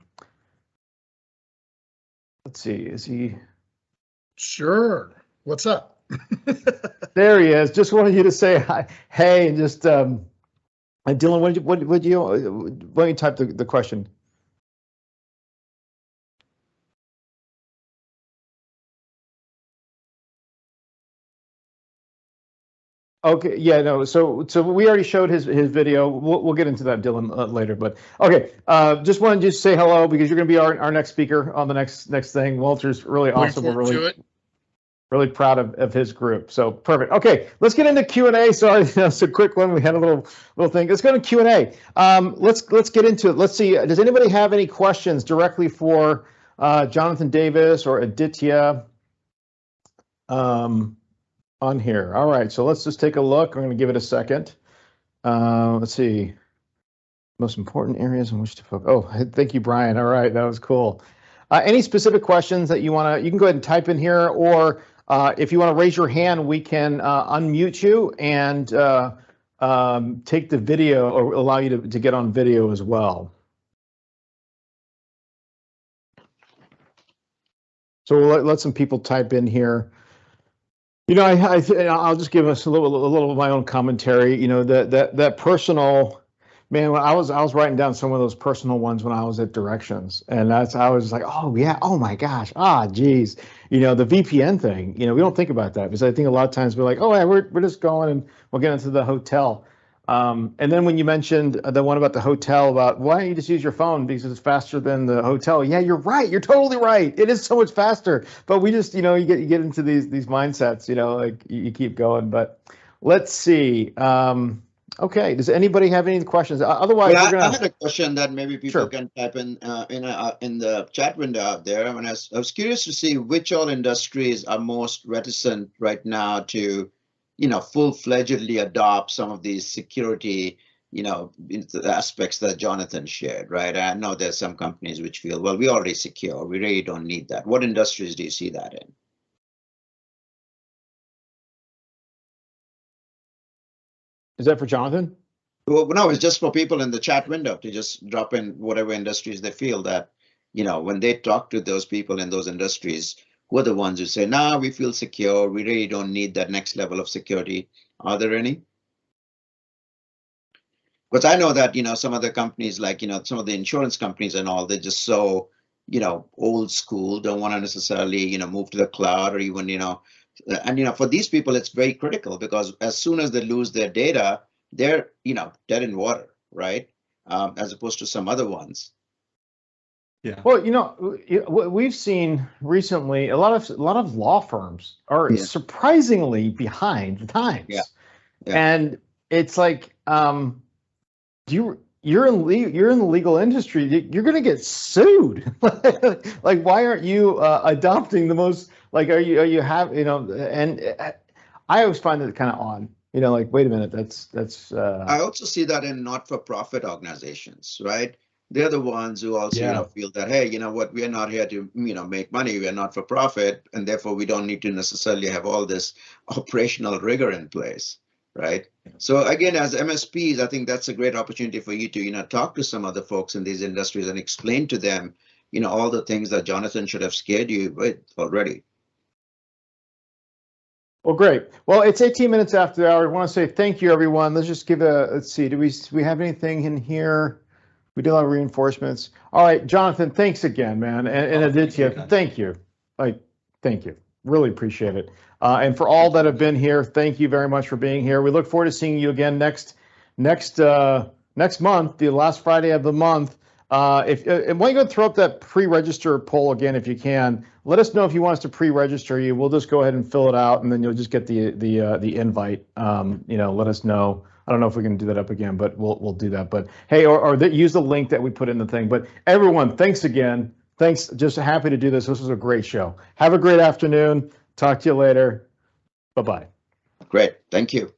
Let's see, is he? Sure. What's up? There he is. Just wanted you to say hi, hey, and just Dylan, why don't you type the question? Okay, yeah, no, so we already showed his video. We'll get into that, Dylan, later. But okay, just wanted to say hello because you're going to be our next speaker on the next thing. Walter's really awesome. We're really proud of his group. So perfect. Okay, let's get into Q&A. Sorry, it's a quick one. We had a little thing. Let's go to Q&A. Let's get into it. Let's see. Does anybody have any questions directly for Jonathan Davis or Aditya? On here. All right, so let's just take a look. I'm going to give it a second. Let's see. Most important areas in which to focus. Oh, thank you, Brian. All right, that was cool. Any specific questions that you can go ahead and type in here, or if you want to raise your hand, we can unmute you and take the video or allow you to get on video as well. So we'll let some people type in here. I'll just give us a little of my own commentary. That personal, man. When I was writing down some of those personal ones when I was at Directions, and I was like, oh yeah, oh my gosh, geez, the VPN thing. We don't think about that because I think a lot of times we're like, oh yeah, we're just going and we'll get into the hotel. And then when you mentioned the one about the hotel, about why don't you just use your phone because it's faster than the hotel? Yeah, you're right. You're totally right. It is so much faster. But we just, you get into these mindsets, like you keep going. But let's see. Okay. Does anybody have any questions? Otherwise, I had a question that maybe people can type in the chat window out there. I was curious to see which all industries are most reticent right now to full-fledgedly adopt some of these security, aspects that Jonathan shared, right? I know there's some companies which feel, well, we already secure, we really don't need that. What industries do you see that in? Is that for Jonathan? Well, no, it's just for people in the chat window to just drop in whatever industries they feel that, when they talk to those people in those industries, who are the ones who say, no, we feel secure, we really don't need that next level of security? Are there any? Because I know that, some of the companies like, some of the insurance companies and all, they're just so, old school, don't want to necessarily, move to the cloud or even, and, for these people, it's very critical because as soon as they lose their data, they're, dead in water, right? As opposed to some other ones. Yeah. Well, we've seen recently a lot of law firms are surprisingly behind the times. Yeah. And it's like, do you're in the legal industry. You're going to get sued. Like, why aren't you adopting the most? Like, are you have And I always find it kind of odd. Like, wait a minute, that's. I also see that in not-for-profit organizations, right? They're the ones who also feel that, hey, you know what, we're not here to make money. We're not for profit, and therefore we don't need to necessarily have all this operational rigor in place, right? So again, as MSPs, I think that's a great opportunity for you to talk to some other folks in these industries and explain to them all the things that Jonathan should have scared you with already. Well, great. Well, it's 18 minutes after the hour. I want to say thank you, everyone. Let's just give let's see, do we have anything in here? We do a lot of reinforcements. All right, Jonathan, thanks again, man. And Aditya, thank you. Thank you. Really appreciate it. And for all that have been here, thank you very much for being here. We look forward to seeing you again next month, the last Friday of the month. And why don't you go throw up that pre-register poll again if you can. Let us know if you want us to pre-register you. We'll just go ahead and fill it out, and then you'll just get the invite. Let us know. I don't know if we can do that up again, but we'll do that. But hey, or use the link that we put in the thing. But everyone, thanks again. Thanks. Just happy to do this. This was a great show. Have a great afternoon. Talk to you later. Bye-bye. Great. Thank you.